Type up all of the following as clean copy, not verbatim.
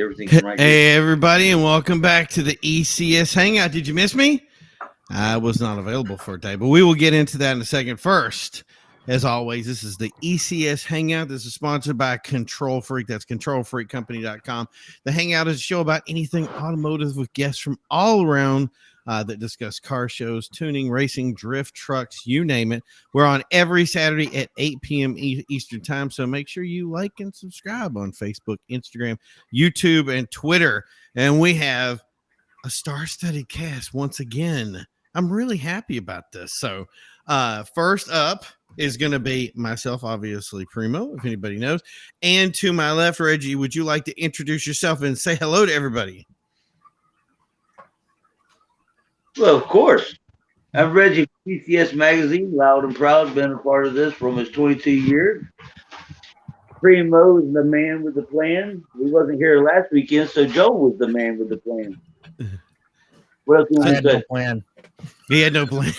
everything from right here. Hey, everybody, and welcome back to the ECS Hangout. Did you miss me? I was not available for a day, but we will get into that in a second. First, as always, this is the ECS Hangout. This is sponsored by Control Freak. That's controlfreakcompany.com. The Hangout is a show about anything automotive with guests from all around that discuss car shows, tuning, racing, drift, trucks, you name it. We're on every Saturday at 8 p.m. Eastern time, so make sure you like and subscribe on Facebook, Instagram, YouTube, and Twitter. And we have a star-studded cast once again. I'm really happy about this. So first up is going to be myself, obviously, Primo, if anybody knows. And to my left, Reggie, would you like to introduce yourself and say hello to everybody? Well, of course. I'm Reggie from ECS Magazine, loud and proud, been a part of this for almost 22 years. Primo is the man with the plan. He wasn't here last weekend, so Joe was the man with the plan. What else do you want to say? No plan. He had no plan.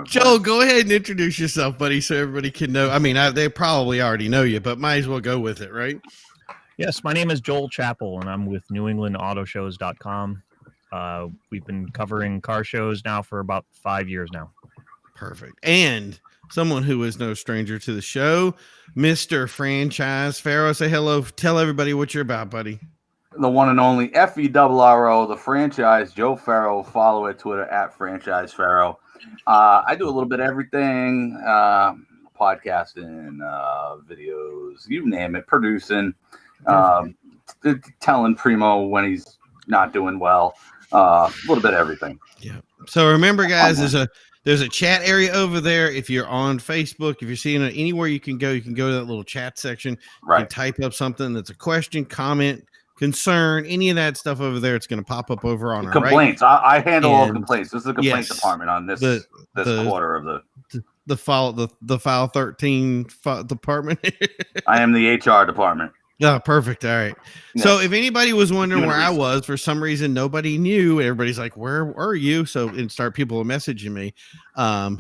Joe, go ahead and introduce yourself, buddy, so everybody can know. I mean, they probably already know you, but might as well go with it, right? Yes, my name is Joel Chappell, and I'm with NewEnglandAutoShows.com. We've been covering car shows now for about 5 years now. Perfect. And someone who is no stranger to the show, Mr. Franchise Pharaoh. Say hello. Tell everybody what you're about, buddy. The one and only FERRO, the franchise, Joe Farrow. Follow at Twitter at Franchise Farrow. I do a little bit of everything, podcasting, videos, you name it, producing, telling Primo when he's not doing well, a little bit of everything. Yeah. So remember, guys, there's a chat area over there. If you're on Facebook, if you're seeing it anywhere you can go to that little chat section. Right. And type up something that's a question, comment, concern, any of that stuff over there. It's going to pop up over on our complaints. right. I handle all complaints. This is a complaint department on this quarter of the file 13 department. I am the HR department. Oh, perfect. All right. Yes. So if anybody was wondering where I was, for some reason, nobody knew. Everybody's like, where are you? So, and people messaging me.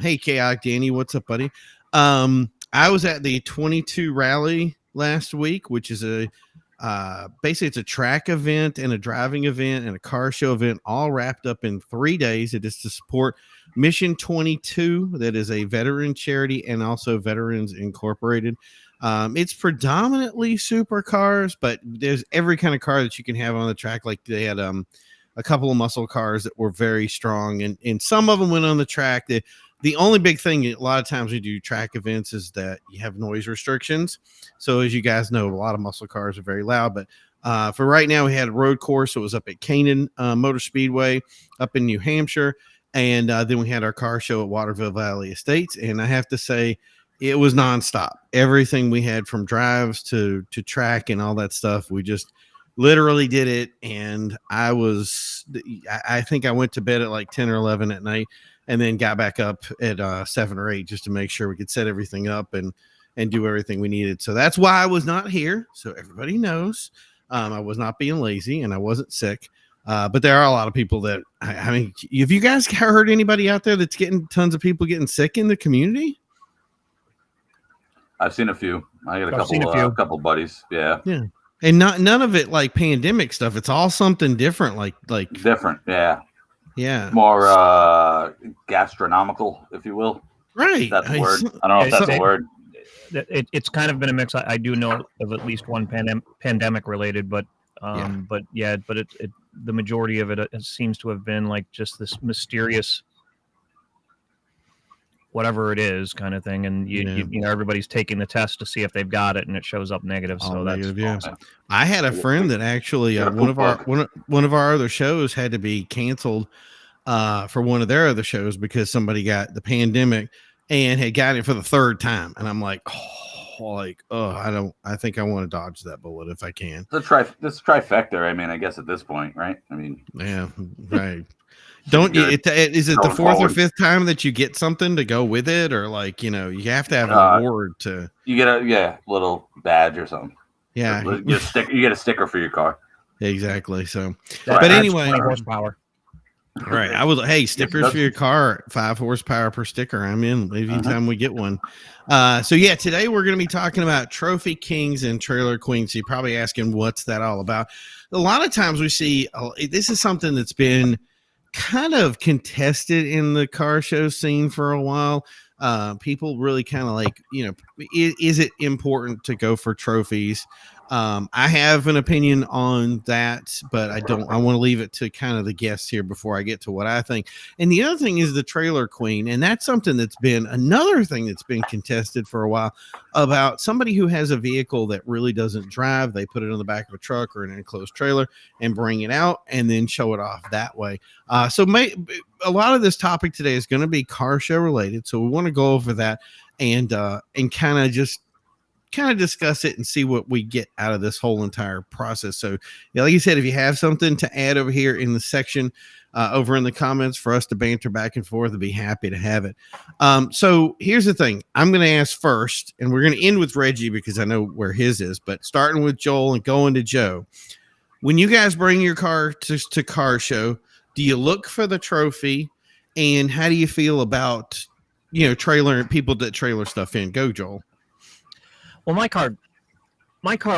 Hey, Chaotic Danny, what's up, buddy? I was at the 22 rally last week, which is basically it's a track event and a driving event and a car show event all wrapped up in 3 days. It is to support Mission 22. That is a veteran charity and also Veterans Incorporated. It's predominantly supercars, but there's every kind of car that you can have on the track. Like they had a couple of muscle cars that were very strong, and some of them went on the track. The only big thing a lot of times we do track events is that you have noise restrictions. So as you guys know, a lot of muscle cars are very loud. But for right now, we had a road course. So it was up at Canaan Motor Speedway up in New Hampshire. And then we had our car show at Waterville Valley Estates. And I have to say, it was nonstop. Everything we had from drives to track and all that stuff, we just literally did it. And I think I went to bed at like 10 or 11 at night and then got back up at 7 or 8 just to make sure we could set everything up and do everything we needed. So that's why I was not here. So everybody knows I was not being lazy and I wasn't sick. But there are a lot of people that, I mean, have you guys heard anybody out there that's getting tons of people getting sick in the community? I've seen a few. I got a couple buddies. Yeah. Yeah. And none of it like pandemic stuff. It's all something different. Like different. Yeah. Yeah. More gastronomical, if you will. Right. That's a word. I don't know if that's a word. It's kind of been a mix. I do know of at least one pandemic related, but the majority of it seems to have been like just this mysterious whatever it is kind of thing, and you know everybody's taking the test to see if they've got it, and it shows up negative. So that's negative, yeah. I had a friend that actually one of our other shows had to be canceled for one of their other shows because somebody got the pandemic and had gotten it for the third time, and I'm like, I think I want to dodge that bullet if I can. This trifecta. I mean, I guess at this point, right? I mean, yeah, right. Don't you? Is it the fourth or fifth time that you get something to go with it, or like you have to have an award to? You get a little badge or something. Yeah, you get a sticker for your car. Exactly. So, but anyway, 20 horsepower. All right. I was hey, stickers for your car, 5 horsepower per sticker. I'm in anytime we get one. So yeah, today we're going to be talking about trophy kings and trailer queens. So you're probably asking what's that all about? A lot of times we see this is something that's been kind of contested in the car show scene for a while. People really kind of like, is it important to go for trophies? I have an opinion on that, but I want to leave it to kind of the guests here before I get to what I think. And the other thing is the trailer queen. And that's something that's been another thing that's been contested for a while about somebody who has a vehicle that really doesn't drive. They put it on the back of a truck or an enclosed trailer and bring it out and then show it off that way. So a lot of this topic today is going to be car show related. So we want to go over that and kind of discuss it and see what we get out of this whole entire process. So yeah, like you said, if you have something to add over here in the section over in the comments for us to banter back and forth, I'd be happy to have it. So here's the thing. I'm going to ask first, and we're going to end with Reggie because I know where his is, but starting with Joel and going to Joe. When you guys bring your car to car show, do you look for the trophy? And how do you feel about, trailer people that trailer stuff in? Go, Joel. Well, my car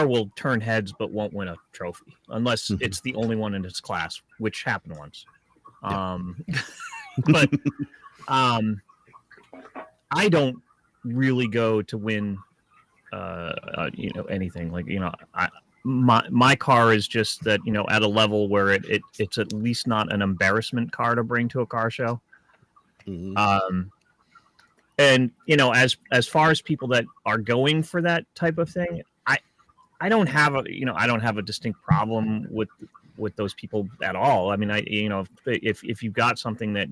will turn heads but won't win a trophy unless it's the only one in its class, which happened once. But I don't really go to win anything. Like, my car is just that, at a level where it's at least not an embarrassment car to bring to a car show. And as far as people that are going for that type of thing, I don't have a distinct problem with those people at all. I mean, if you've got something that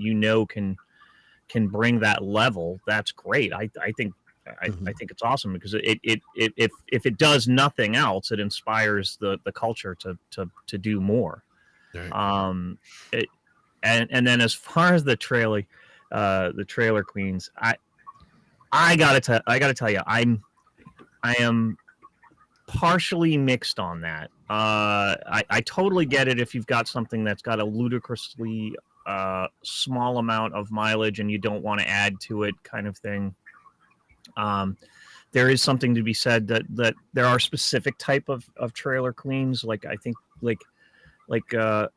can bring that level, that's great. I think it's awesome because if it does nothing else, it inspires the culture to do more. Right. And then as far as the trailer queens, I gotta tell you, I am partially mixed on that. I totally get it if you've got something that's got a ludicrously small amount of mileage and you don't want to add to it, kind of thing. There is something to be said that there are specific type of trailer queens. Like I think the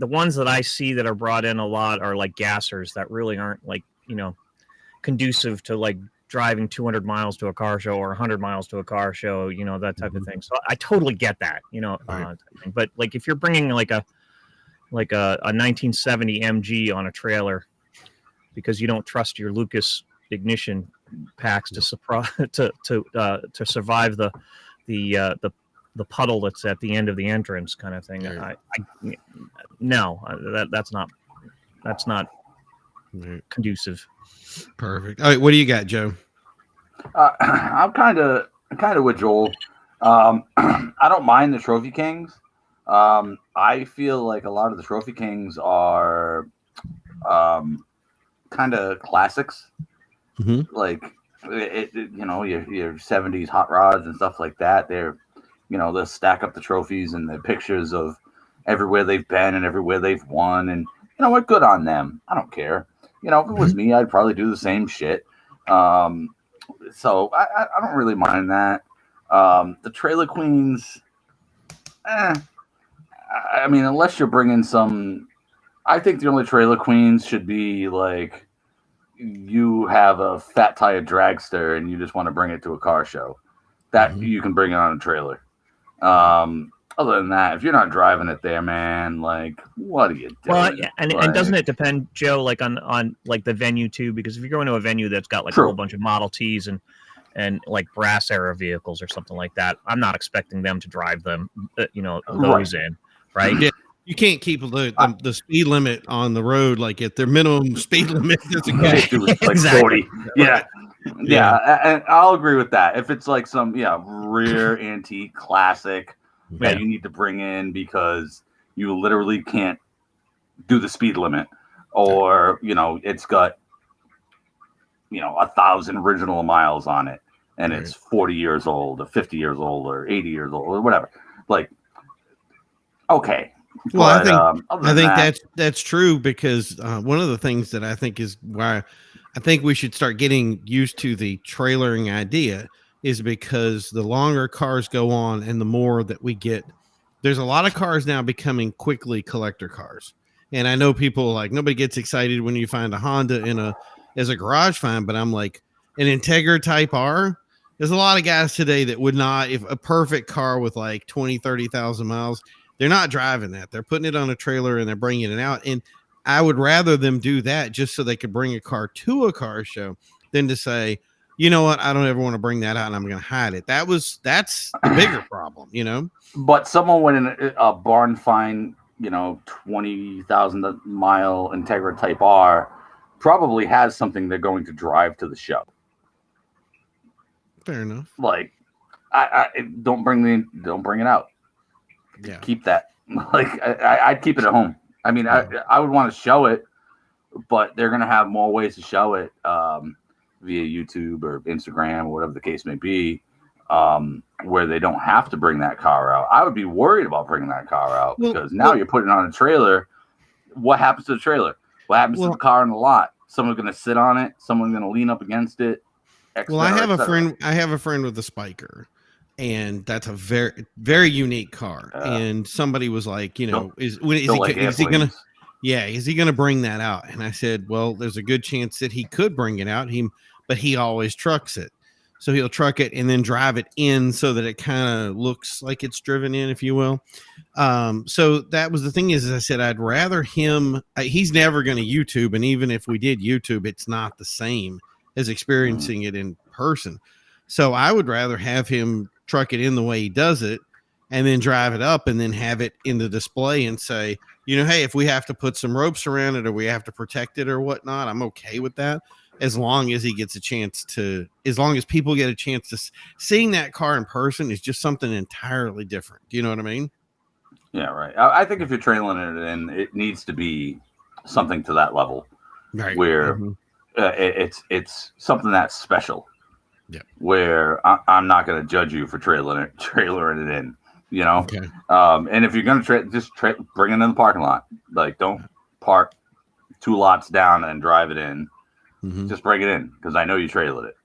ones that I see that are brought in a lot are like gassers that really aren't conducive to like driving 200 miles to a car show or 100 miles to a car show, that type of thing. So I totally get that, right. But like if you're bringing like a 1970 MG on a trailer because you don't trust your Lucas ignition packs to survive the puddle that's at the end of the entrance, kind of thing. Right. That's not conducive. Perfect. All right, what do you got, Joe? I'm kind of with Joel. I don't mind the trophy kings. I feel like a lot of the trophy kings are kind of classics. Like your 70s hot rods and stuff like that. They're they'll stack up the trophies and the pictures of everywhere they've been and everywhere they've won, and what, good on them. I don't care. If it was me, I'd probably do the same shit. So I don't really mind that. The trailer queens, I mean, unless you're bringing some, I think the only trailer queens should be like you have a fat tire dragster and you just want to bring it to a car show. That you can bring it on a trailer. Other than that, if you're not driving it there, man, like, what are you doing? Well, and doesn't it depend, Joe, like on like the venue too? Because if you're going to a venue that's got like a whole bunch of Model Ts and like brass era vehicles or something like that, I'm not expecting them to drive them, those in, right? Yeah. You can't keep the speed limit on the road like at their minimum speed limit. Like exactly. 40. Yeah, and I'll agree with that. If it's like some rear antique classic that you need to bring in because you literally can't do the speed limit, or it's got 1,000 original miles on it, and it's 40 years old, or 50 years old, or 80 years old, or whatever. Like, okay, Well, But, I think that's true because one of the things that I think is why I think we should start getting used to the trailering idea is because the longer cars go on and the more that we get, there's a lot of cars now becoming quickly collector cars. And I know people like nobody gets excited when you find a Honda as a garage find, but I'm like an Integra Type R. There's a lot of guys today that would not, if a perfect car with like 20, 30,000 miles, they're not driving that. They're putting it on a trailer and they're bringing it out. And I would rather them do that just so they could bring a car to a car show than to say, you know what, I don't ever want to bring that out and I'm going to hide it. That's the bigger problem, you know? But someone with a barn find, 20,000 mile Integra Type R probably has something they're going to drive to the show. Fair enough. Like, I don't bring it out. Yeah. Keep that. Like, I'd keep it at home. I mean, I would want to show it, but they're going to have more ways to show it via YouTube or Instagram or whatever the case may be, where they don't have to bring that car out. I would be worried about bringing that car out because now you're putting it on a trailer. What happens to the trailer? What happens to the car in the lot? Someone's going to sit on it. Someone's going to lean up against it. Well, I have a friend with a Spiker, and that's a very, very unique car. And somebody was like, is he gonna bring that out? And I said, well, there's a good chance that he could bring it out. But he always trucks it, so he'll truck it and then drive it in so that it kind of looks like it's driven in, if you will. So that was the thing is I said I'd rather him. He's never going to YouTube, and even if we did YouTube, it's not the same as experiencing it in person. So I would rather have him truck it in the way he does it and then drive it up and then have it in the display and say, hey, if we have to put some ropes around it or we have to protect it or whatnot, I'm okay with that. As long as as long as people get a chance to seeing that car in person is just something entirely different. Do you know what I mean? Yeah, right. I think if you're trailing it in, it needs to be something to that level, right? Where it's something that's special. Yeah. Where I'm not going to judge you for trailering it in, Okay. And if you're going to just bring it in the parking lot. Like, don't park 2 lots down and drive it in. Mm-hmm. Just bring it in because I know you trailered it.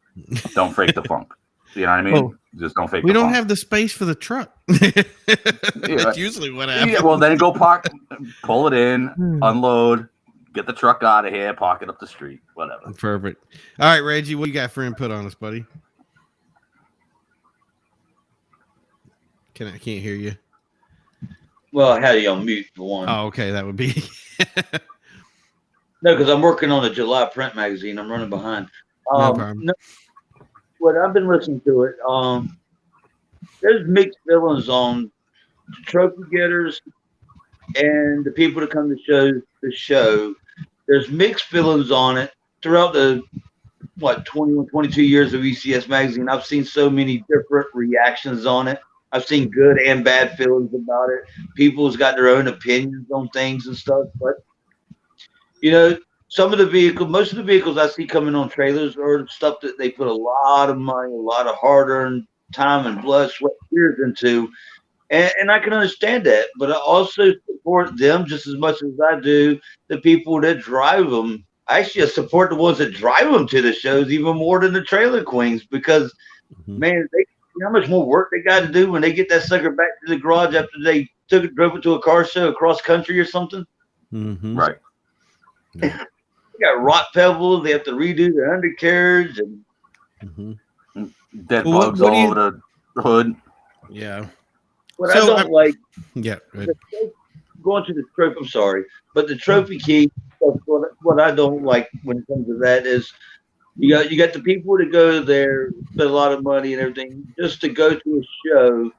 Don't fake the funk. You know what I mean? Well, just don't fake. We don't have the space for the truck. That's usually what happens. Yeah, well, then go park, pull it in, unload, get the truck out of here, park it up the street, whatever. Perfect. All right, Reggie, what you got for input on us, buddy? I can't hear you. Well, I had you on mute for one. Oh, okay, that would be. No, because I'm working on a July print magazine. I'm running behind. No problem. What I've been listening to it, there's mixed feelings on the trophy getters and the people that come to the show. There's mixed feelings on it throughout the 21, 22 years of ECS magazine. I've seen so many different reactions on it. I've seen good and bad feelings about it. People's got their own opinions on things and stuff, but most of the vehicles I see coming on trailers are stuff that they put a lot of money, a lot of hard-earned time and blood, sweat, tears into. And I can understand that, but I also support them just as much as I do the people that drive them. Actually, I support the ones that drive them to the shows even more than the trailer queens because, man, how much more work they got to do when they get that sucker back to the garage after they drove it to a car show across country or something. Mm-hmm. Right. They got rock pebbles. They have to redo their undercarriage and dead bugs all over the hood. Yeah. What I don't like. Yeah. Going to the trophy. I'm sorry, but the trophy key. What I don't like when it comes to that is you got the people that go there, spend a lot of money and everything just to go to a show,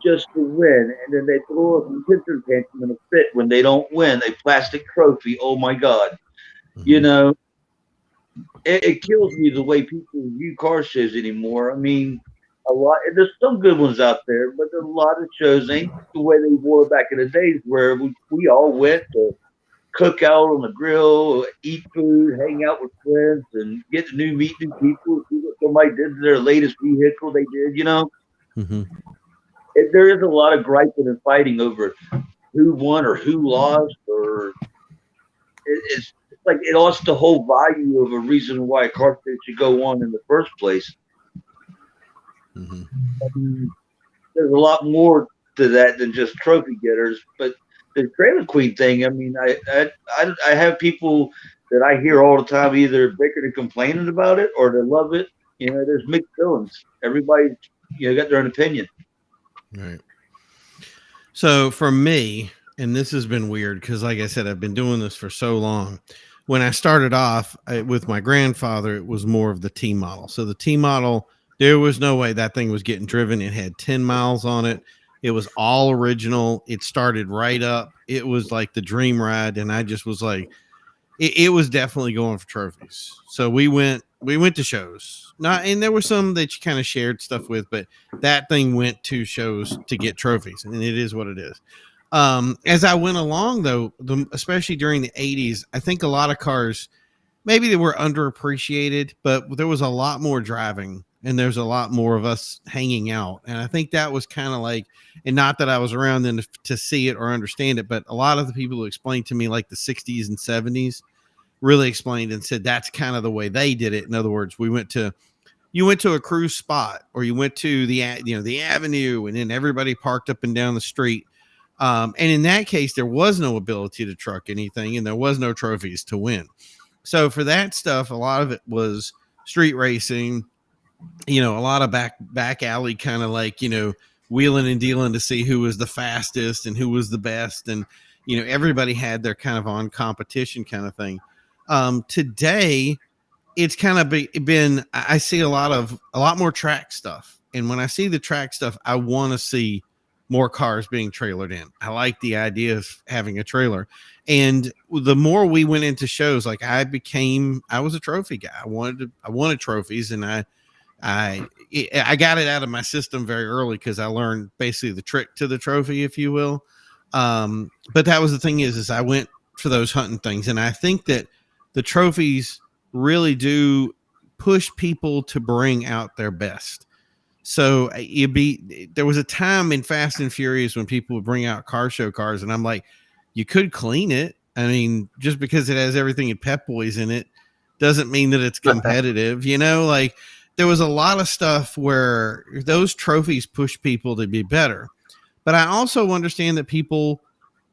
just to win, and then they throw a picture tantrum in a fit when they don't win a plastic trophy. Oh my God, it kills me the way people view car shows anymore. I mean, there's some good ones out there, but a lot of shows ain't the way they were back in the days where we all went to cook out on the grill, eat food, hang out with friends, and get to meet new people, see what somebody did to their latest vehicle they did, There is a lot of griping and fighting over who won or who lost, or it's like it lost the whole value of a reason why a car show should go on in the first place. Mm-hmm. I mean, there's a lot more to that than just trophy getters. But the Trailer Queen thing, I mean, I have people that I hear all the time either bickering and complaining about it or they love it. You know, there's mixed feelings. Everybody's got their own opinion. Right. So for me, and this has been weird because, like I said, I've been doing this for so long. When I started off with my grandfather, it was more of the T model. So the T model, there was no way that thing was getting driven. It had 10 miles on it. It was all original. It started right up. It was like the dream ride. And I just was like, it was definitely going for trophies. So we went to shows. Not, and there were some that you kind of shared stuff with, but that thing went to shows to get trophies, and it is what it is. As I went along, though, especially during the 80s, I think a lot of cars, maybe they were underappreciated, but there was a lot more driving and there's a lot more of us hanging out. And I think that was kind of like, and not that I was around then to see it or understand it, but a lot of the people who explained to me like the 60s and 70s really explained and said that's kind of the way they did it. In other words, you went to a cruise spot, or you went to the avenue, and then everybody parked up and down the street. And in that case, there was no ability to truck anything, and there was no trophies to win. So for that stuff, a lot of it was street racing, a lot of back alley kind of like, wheeling and dealing to see who was the fastest and who was the best. And, everybody had their kind of on competition kind of thing. Today, it's kind of been, I see a lot more track stuff. And when I see the track stuff, I want to see more cars being trailered in. I like the idea of having a trailer. And the more we went into shows, like I was a trophy guy. I wanted trophies, and I got it out of my system very early because I learned basically the trick to the trophy, if you will. But that was the thing is I went for those hunting things. And I think that the trophies really do push people to bring out their best. So there was a time in Fast and Furious when people would bring out car show cars, and I'm like, you could clean it. I mean, just because it has everything in Pep Boys in it doesn't mean that it's competitive. Like there was a lot of stuff where those trophies push people to be better. But I also understand that people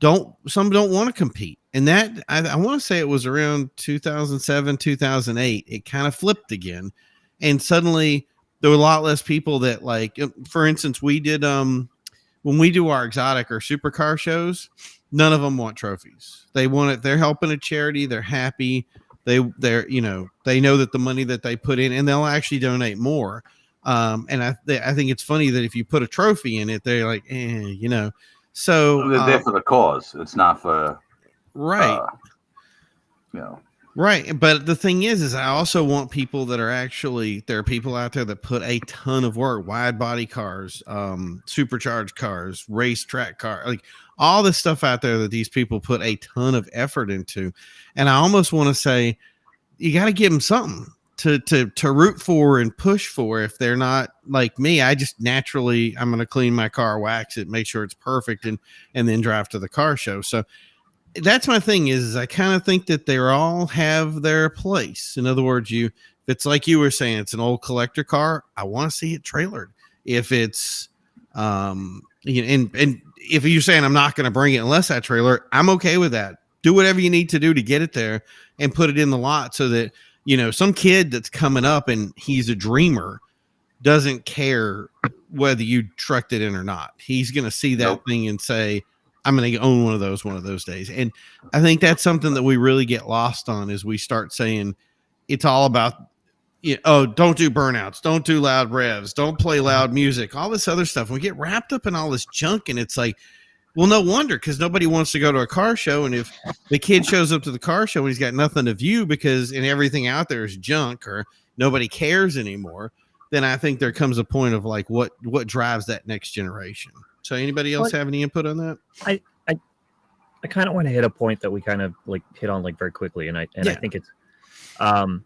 some don't want to compete. And that I want to say it was around 2007, 2008, it kind of flipped again. And suddenly there were a lot less people that, like, for instance, we did when we do our exotic or supercar shows, none of them want trophies. They want it. They're helping a charity. They're happy. They know that the money that they put in, and they'll actually donate more. And I think it's funny that if you put a trophy in it, they're like, So they're there for the cause. It's not for right. Right. But the thing is I also want people that there are people out there that put a ton of work, wide body cars, supercharged cars, racetrack cars, like all this stuff out there that these people put a ton of effort into. And I almost want to say, you got to give them something to root for and push for. If they're not like me, I just naturally, I'm going to clean my car, wax it, make sure it's perfect, and then drive to the car show. So that's my thing is I kind of think that they all have their place. In other words, it's like you were saying, it's an old collector car. I want to see it trailered. If it's, and if you're saying I'm not going to bring it unless I trailer, I'm okay with that. Do whatever you need to do to get it there and put it in the lot so that, some kid that's coming up and he's a dreamer doesn't care whether you trucked it in or not. He's going to see that thing and say, I'm going to own one of those days. And I think that's something that we really get lost on is we start saying it's all about, don't do burnouts, don't do loud revs, don't play loud music, all this other stuff. We get wrapped up in all this junk, and it's like, well, no wonder, because nobody wants to go to a car show. And if the kid shows up to the car show and he's got nothing to view and everything out there is junk or nobody cares anymore, then I think there comes a point of like what drives that next generation. So anybody else have any input on that? I kind of want to hit a point that we kind of like hit on like very quickly. And I think it's, going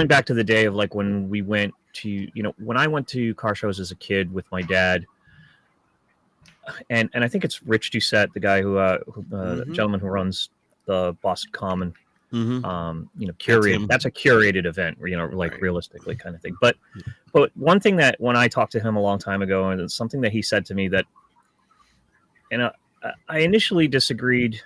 back to the day of like when we went to, when I went to car shows as a kid with my dad, and I think it's Rich Doucette, the guy the gentleman who runs the Boston Common. Curate. That's a curated event, like realistically kind of thing. But one thing that when I talked to him a long time ago, and it's something that he said to me that, I initially disagreed,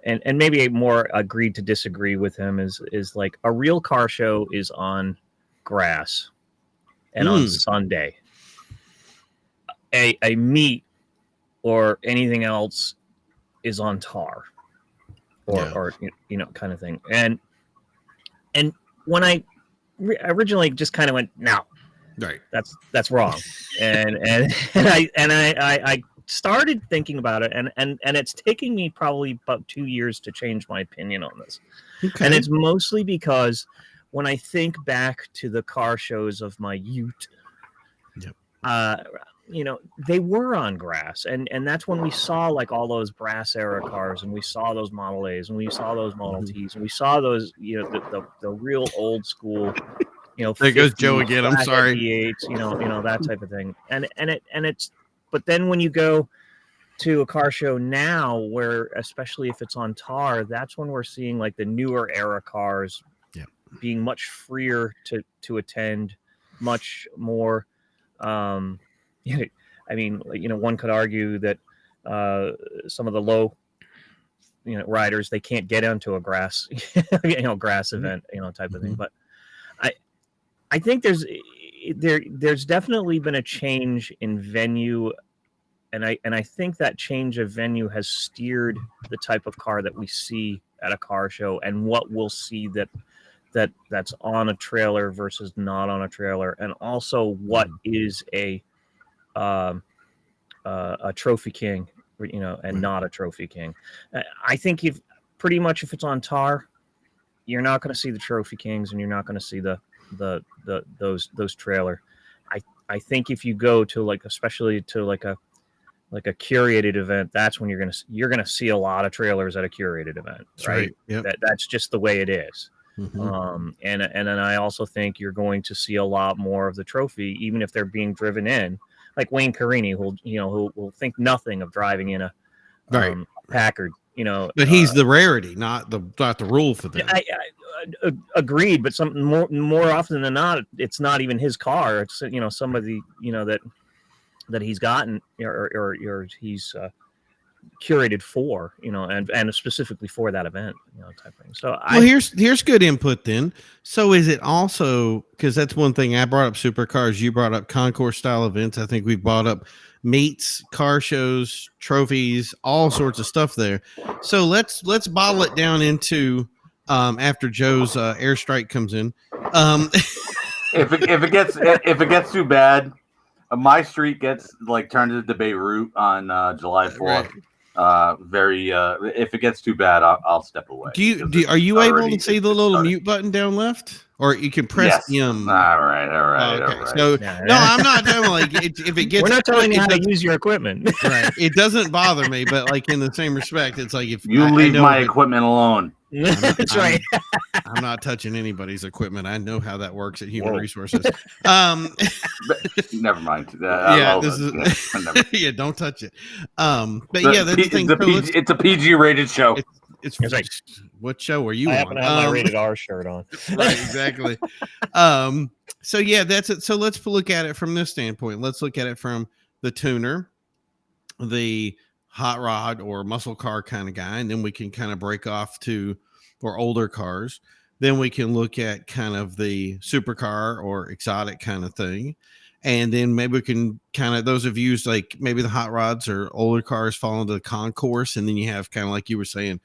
and maybe more agreed to disagree with him is like a real car show is on grass and on Sunday. A meet or anything else is on tar or kind of thing. And when I originally just kind of went, no, right, that's wrong. and I started thinking about it, and it's taking me probably about 2 years to change my opinion on this. Okay. And it's mostly because when I think back to the car shows of my youth, they were on grass, and that's when we saw like all those brass era cars, and we saw those Model A's, and we saw those Model T's, and we saw those, the real old school, there goes Joe again. I'm sorry. V8s, that type of thing, and it's, but then when you go to a car show now, where especially if it's on tar, that's when we're seeing like the newer era cars being much freer to attend, much more. I mean, one could argue that some of the low, riders, they can't get onto a grass, grass event, type of thing. But I think there's definitely been a change in venue, and I think that change of venue has steered the type of car that we see at a car show and what we'll see that's on a trailer versus not on a trailer, and also what is a trophy king, and not a trophy king. I think if it's on tar, you're not going to see the trophy kings, and you're not going to see those trailer. I think if you go to especially to like a curated event, that's when you're gonna see a lot of trailers at a curated event, right? Yep. That's just the way it is. And then I also think you're going to see a lot more of the trophy, even if they're being driven in, like Wayne Carini, who will think nothing of driving in a Packard, But he's the rarity, not the rule for them. I agreed, but something more often than not, it's not even his car. It's somebody that he's gotten or he's curated for, and specifically for that event, type thing. So here's good input then. So is it also, because that's one thing I brought up supercars, you brought up concourse style events. I think we brought up meets, car shows, trophies, all sorts of stuff there. So let's bottle it down into after Joe's airstrike comes in. If it gets too bad, my street gets turned into debate route on July 4th. Right. If it gets too bad, I'll step away. Are you able to see the little mute button down left, or you can press M? All right. Okay. So no, I'm not doing if it gets. We're not telling you how to use your equipment. Right. It doesn't bother me, but in the same respect, it's like if you leave my equipment alone. That's right. I'm not touching anybody's equipment. I know how that works at Human Resources. Never mind. Don't touch it. But that's the thing. It's a PG rated show. It's right. What show are you I on? happen to have my rated R shirt on. Right, exactly. So that's it. So let's look at it from this standpoint. Let's look at it from the tuner, the hot rod or muscle car kind of guy, and then we can kind of break off to for older cars. Then we can look at kind of the supercar or exotic kind of thing, and then maybe we can kind of, those of you maybe the hot rods or older cars fall into the concourse, and then you have kind of like you were saying.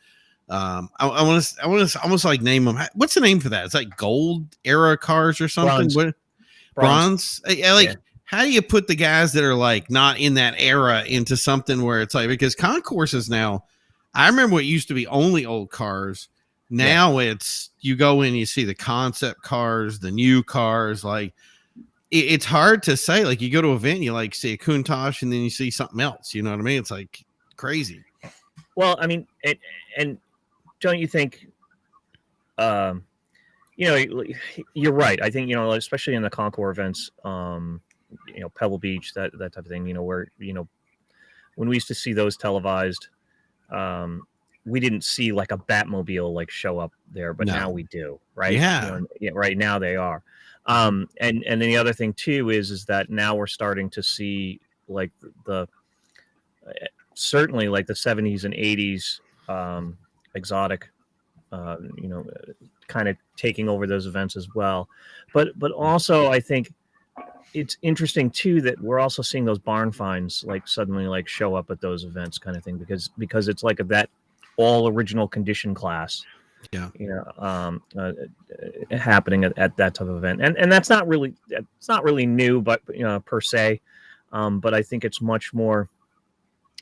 I want to almost name them. What's the name for that? It's like gold era cars or something. Bronze. Yeah. How do you put the guys that are not in that era into something where it's because concourses now, I remember what used to be only old cars. Now it's, you go in, you see the concept cars, the new cars. It's hard to say. You go to an event, you see a Countach, and then you see something else. You know what I mean? It's crazy. Well, I mean, and don't you think, you're right. I think, especially in the concours events, Pebble Beach, that type of thing, where, when we used to see those televised, we didn't see like a Batmobile like show up there, but No. now we do, right? Yeah. Right now they are. And then the other thing too is that now we're starting to see like the certainly like the 70s and 80s exotic, kind of taking over those events as well. But also I think it's interesting too that we're also seeing those barn finds like suddenly like show up at those events kind of thing because it's like that all original condition class, happening at that type of event, and it's not really new, but per se, but I think it's much more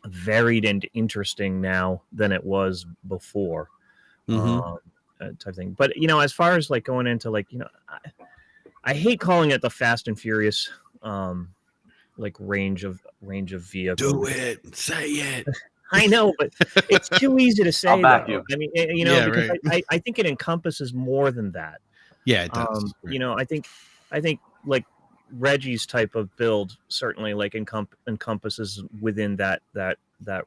varied and interesting now than it was before, type thing. But as far as like going into like I hate calling it the Fast and Furious like range of vehicles. Do it, say it. I know, but it's too easy to say. I'll back you. I mean, because right. I think it encompasses more than that. Yeah, it does. Right. I think like Reggie's type of build certainly like encompasses within that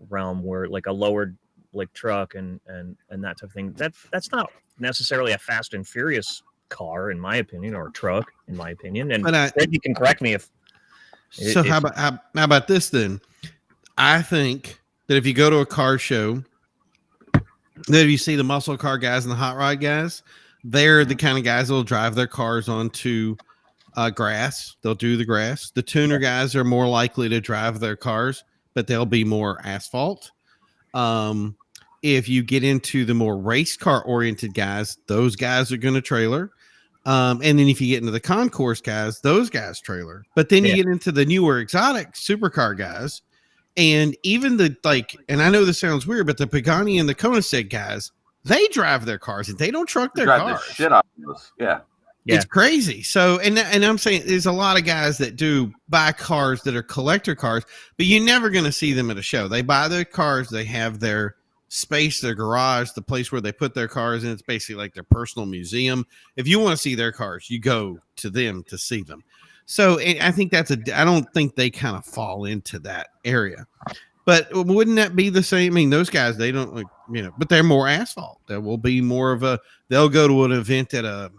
realm where like a lowered like truck and that type of thing. That's not necessarily a Fast and Furious car in my opinion, or a truck in my opinion. And Reggie can correct me if. How about this then? I think that if you go to a car show, that if you see the muscle car guys and the hot rod guys, they're the kind of guys that will drive their cars onto grass. They'll do the grass. The tuner guys are more likely to drive their cars, but they'll be more asphalt. If you get into the more race car oriented guys, those guys are going to trailer. And then if you get into the concourse guys, those guys trailer. But then you get into the newer exotic supercar guys. And even and I know this sounds weird, but the Pagani and the Koenigsegg guys, they drive their cars and they don't truck their cars. The shit out of us. Yeah. It's crazy. So, and I'm saying there's a lot of guys that do buy cars that are collector cars, but you're never going to see them at a show. They buy their cars. They have their space, their garage, the place where they put their cars in. It's basically like their personal museum. If you want to see their cars, you go to them to see them. So I think I don't think they kind of fall into that area, but wouldn't that be the same? I mean, those guys, they don't, but they're more asphalt. There will be more of they'll go to an event at a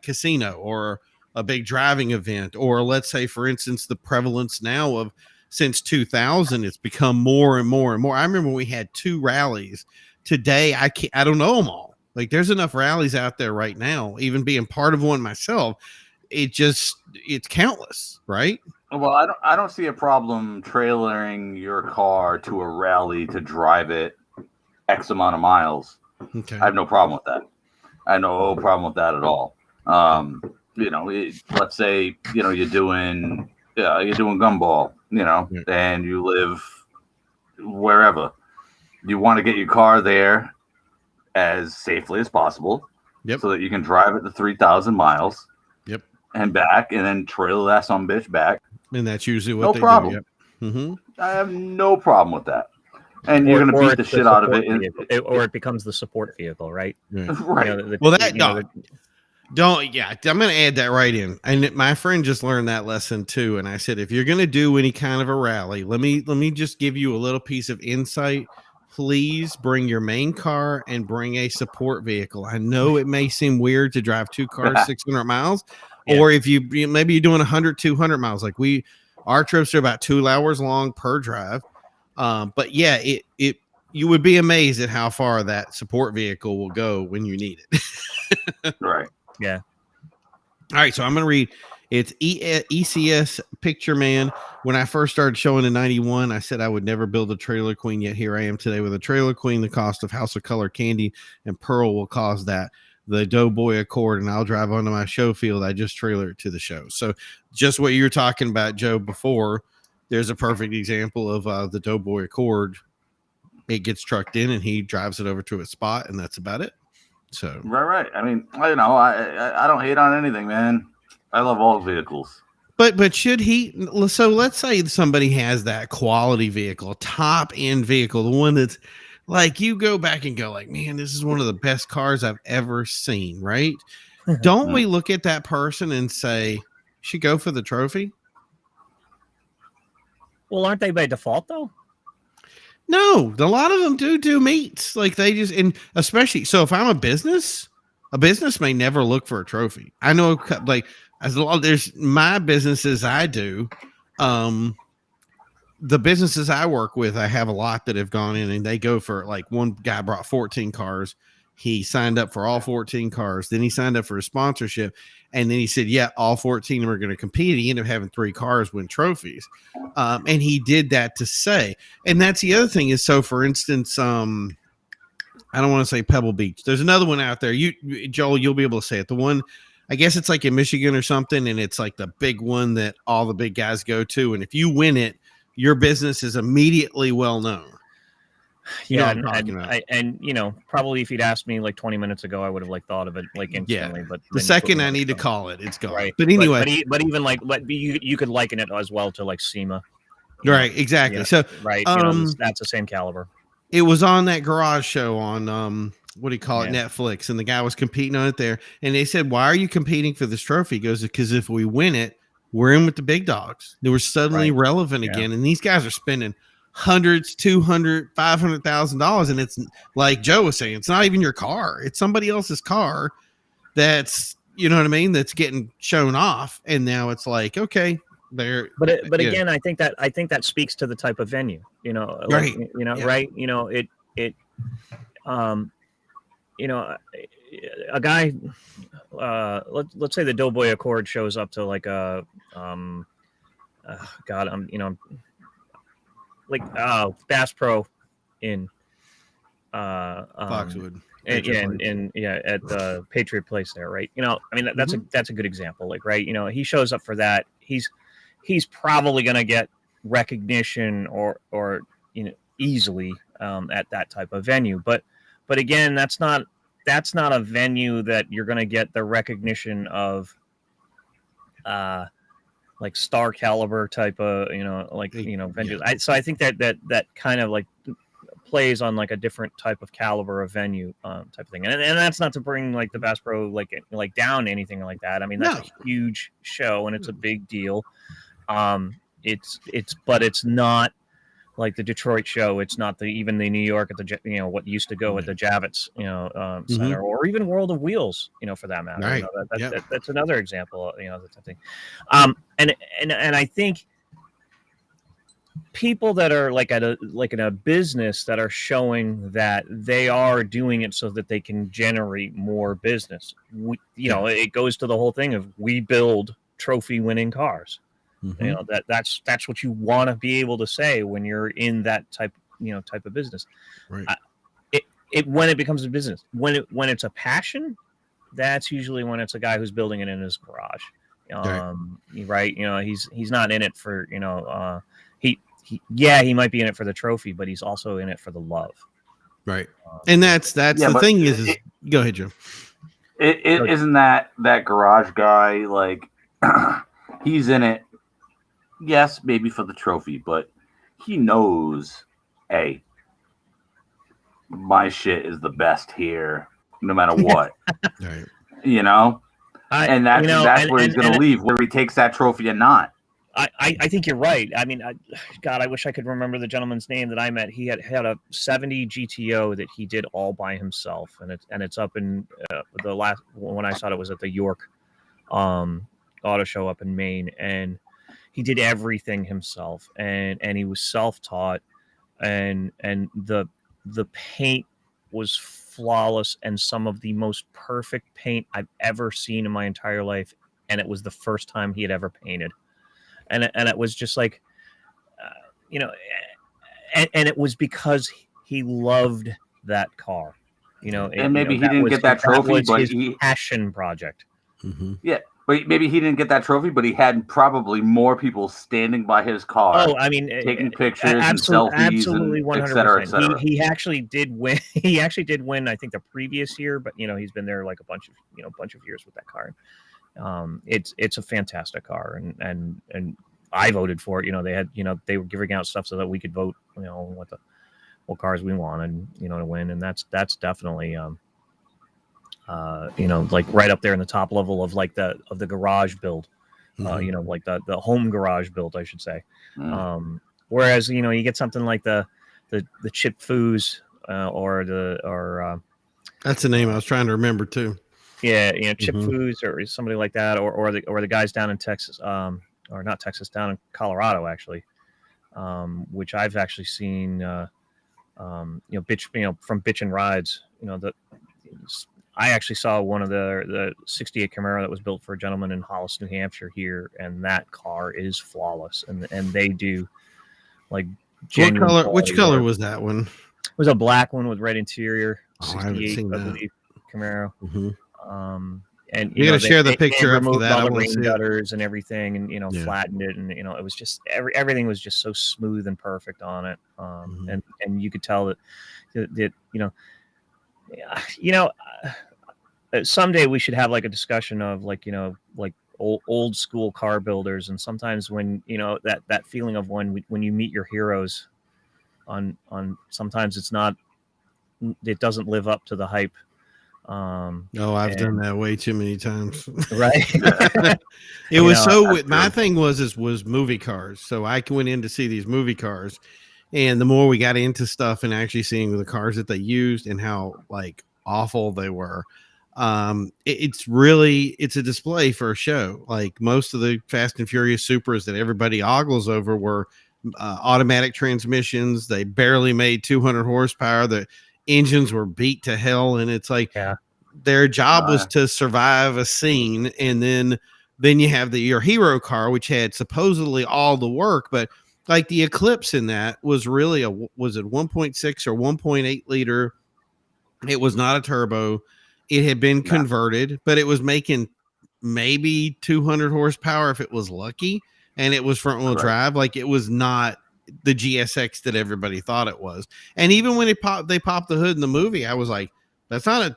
casino or a big driving event, or let's say, for instance, the prevalence now of since 2000, it's become more and more and more. I remember we had 2 rallies. Today, I don't know them all. Like there's enough rallies out there right now, even being part of one myself. It's countless, right? Well, I don't see a problem trailering your car to a rally to drive it X amount of miles. Okay. I have no problem with that. I have no problem with that at all. Let's say, you're doing gumball, and you live wherever. You want to get your car there as safely as possible. Yep. So that you can drive it to 3,000 miles. Yep. And back, and then trailer that some bitch back. And that's usually what they problem. do. Yep. Mm-hmm. I have no problem with that. And you're going to beat the shit out of it. Or it becomes the support vehicle, right? Yeah. Right. I'm going to add that right in. And my friend just learned that lesson too. And I said, if you're going to do any kind of a rally, let me just give you a little piece of insight. Please bring your main car and bring a support vehicle. I know it may seem weird to drive 2 cars 600 miles, or if maybe you're doing 100, 200 miles. Like our trips are about 2 hours long per drive. But yeah, you would be amazed at how far that support vehicle will go when you need it. Right. Yeah. All right. So I'm going to read. It's ECS Picture Man. When I first started showing in 91, I said I would never build a trailer queen. Yet here I am today with a trailer queen. The cost of House of Color Candy and Pearl will cause that. The Doughboy Accord, and I'll drive onto my show field. I just trailer it to the show. So just what you were talking about, Joe, before, there's a perfect example of the Doughboy Accord. It gets trucked in and he drives it over to a spot, and that's about it. So right. I mean, I don't hate on anything, man. I love all vehicles. But should he? So let's say somebody has that quality vehicle, top end vehicle, the one that's like you go back and go like, man, this is one of the best cars I've ever seen, right? Don't we look at that person and say, should go for the trophy? Well, aren't they by default though? No, a lot of them do meets. Like they just, and especially so if I'm a business may never look for a trophy. I know, like as long there's my businesses I do, the businesses I work with, I have a lot that have gone in and they go for, like, one guy brought 14 cars. He signed up for all 14 cars. Then he signed up for a sponsorship. And then he said, yeah, all 14 are going to compete. He ended up having 3 cars win trophies. And he did that to say, and that's the other thing is, so for instance, I don't want to say Pebble Beach. There's another one out there. Joel, you'll be able to say it. The one, I guess it's like in Michigan or something. And it's like the big one that all the big guys go to. And if you win it, your business is immediately well known. Yeah, and you know, probably if you'd asked me like 20 minutes ago, I would have like thought of it like instantly. Yeah. But the second I need to call it, it's gone. Right. But anyway, but even like you could liken it as well to like SEMA. Right, exactly. Yeah, so right, that's the same caliber. It was on that garage show on what do you call it, Yeah. Netflix, and the guy was competing on it there, and they said, "Why are you competing for this trophy?" He goes, "Because if we win it, we're in with the big dogs. They were suddenly relevant again, and these guys are spending hundreds, $200,000, $500,000, and it's like Joe was saying, it's not even your car; it's somebody else's car. That's, you know what I mean, that's getting shown off, and now it's like, okay, they're but again, I think that speaks to the type of venue, you know, like, right, you know, right, you know, you know, a guy, let's say the Doughboy Accord shows up to like a, God, I'm, you know, like Bass Pro in Foxwood. at the Patriot Place there, right? You know, I mean that's a good example. Like, right, you know, he shows up for that. He's probably going to get recognition or you know, easily at that type of venue. But again, that's not a venue that you're going to get the recognition of like star caliber type of, you know, like, you know, venues. Yeah. So I think that kind of like plays on like a different type of caliber of venue type of thing. And that's not to bring like the Bass Pro like down anything like that. I mean, that's a huge show and it's a big deal. But it's not like the Detroit show. It's not even the New York at the, you know, what used to go at the Javits, you know, center, or even World of Wheels, you know, for that matter. Right. You know, that's another example, you know, that type of thing. And I think people that are like in a business that are showing that they are doing it so that they can generate more business. You know, it goes to the whole thing of we build trophy winning cars. Mm-hmm. You know, that's what you want to be able to say when you're in that type of business. Right. When it becomes a business, when it's a passion, that's usually when it's a guy who's building it in his garage. Right. You know, he's not in it for, you know, he might be in it for the trophy, but he's also in it for the love. Right. And that's the thing is go ahead, Joe. Isn't that garage guy, like, he's in it, yes, maybe for the trophy, but he knows, hey, my shit is the best here, no matter what. Right. You know? And that's where he's going to leave, whether he takes that trophy or not. I think you're right. I mean, God, I wish I could remember the gentleman's name that I met. He had a 70 GTO that he did all by himself, and it's up in the last when I saw it was at the York auto show up in Maine, and he did everything himself, and he was self-taught, and the paint was flawless and some of the most perfect paint I've ever seen in my entire life, and it was the first time he had ever painted. And it was just like, you know, and it was because he loved that car, you know. And maybe he didn't get that trophy, but his passion project. Mm-hmm. Yeah, but maybe he didn't get that trophy, but he had probably more people standing by his car. Oh, I mean, taking pictures and selfies, absolutely, 100%. Et cetera, et cetera. He actually did win. He actually did win, I think, the previous year, but you know, he's been there like a bunch of years with that car. It's a fantastic car, and I voted for it. You know, they were giving out stuff so that we could vote, you know, what cars we wanted, you know, to win, and that's definitely you know, like right up there in the top level of like the garage build, you know, like the home garage build, I should say. Whereas, you know, you get something like the the Chip Foos or That's the name I was trying to remember too. yeah, Chip Mhm. Foos or somebody like that, or the guys down in Texas, or not Texas, down in Colorado actually, which I've actually seen. From Bitch and Rides, I actually saw one of the '68 Camaro that was built for a gentleman in Hollis, New Hampshire here, and that car is flawless, and they do like What genuine color? Which quality color work. was that one? It was a black one with red interior, Oh, I haven't 68, seen I that. believe, Camaro. Mhm. And You got to share the they picture after removed that. all I the want to rain see it. gutters and everything, and Yeah. flattened it, and it was just everything was just so smooth and perfect on it. Mhm. And you could tell that someday we should have like a discussion of like old school car builders, and sometimes when that feeling of when you meet your heroes on sometimes it doesn't live up to the hype. Oh, I've done that way too many times. Right. It was that's my true. thing was movie cars. So I went in to see these movie cars, and the more we got into stuff and actually seeing the cars that they used and how like awful they were, it's a display for a show. Like most of the Fast and Furious Supers that everybody ogles over were automatic transmissions. They barely made 200 horsepower. The engines were beat to hell, and it's like Yeah. their job was Yeah. to survive a scene, and then you have your hero car, which had supposedly all the work, but like the Eclipse in that was really was it 1.6 or 1.8 liter. It was not a turbo. It had been No. converted, but it was making maybe 200 horsepower if it was lucky, and it was front wheel Correct. drive. Like it was not the GSX that everybody thought it was. And even when they popped the hood in the movie, I was like, that's not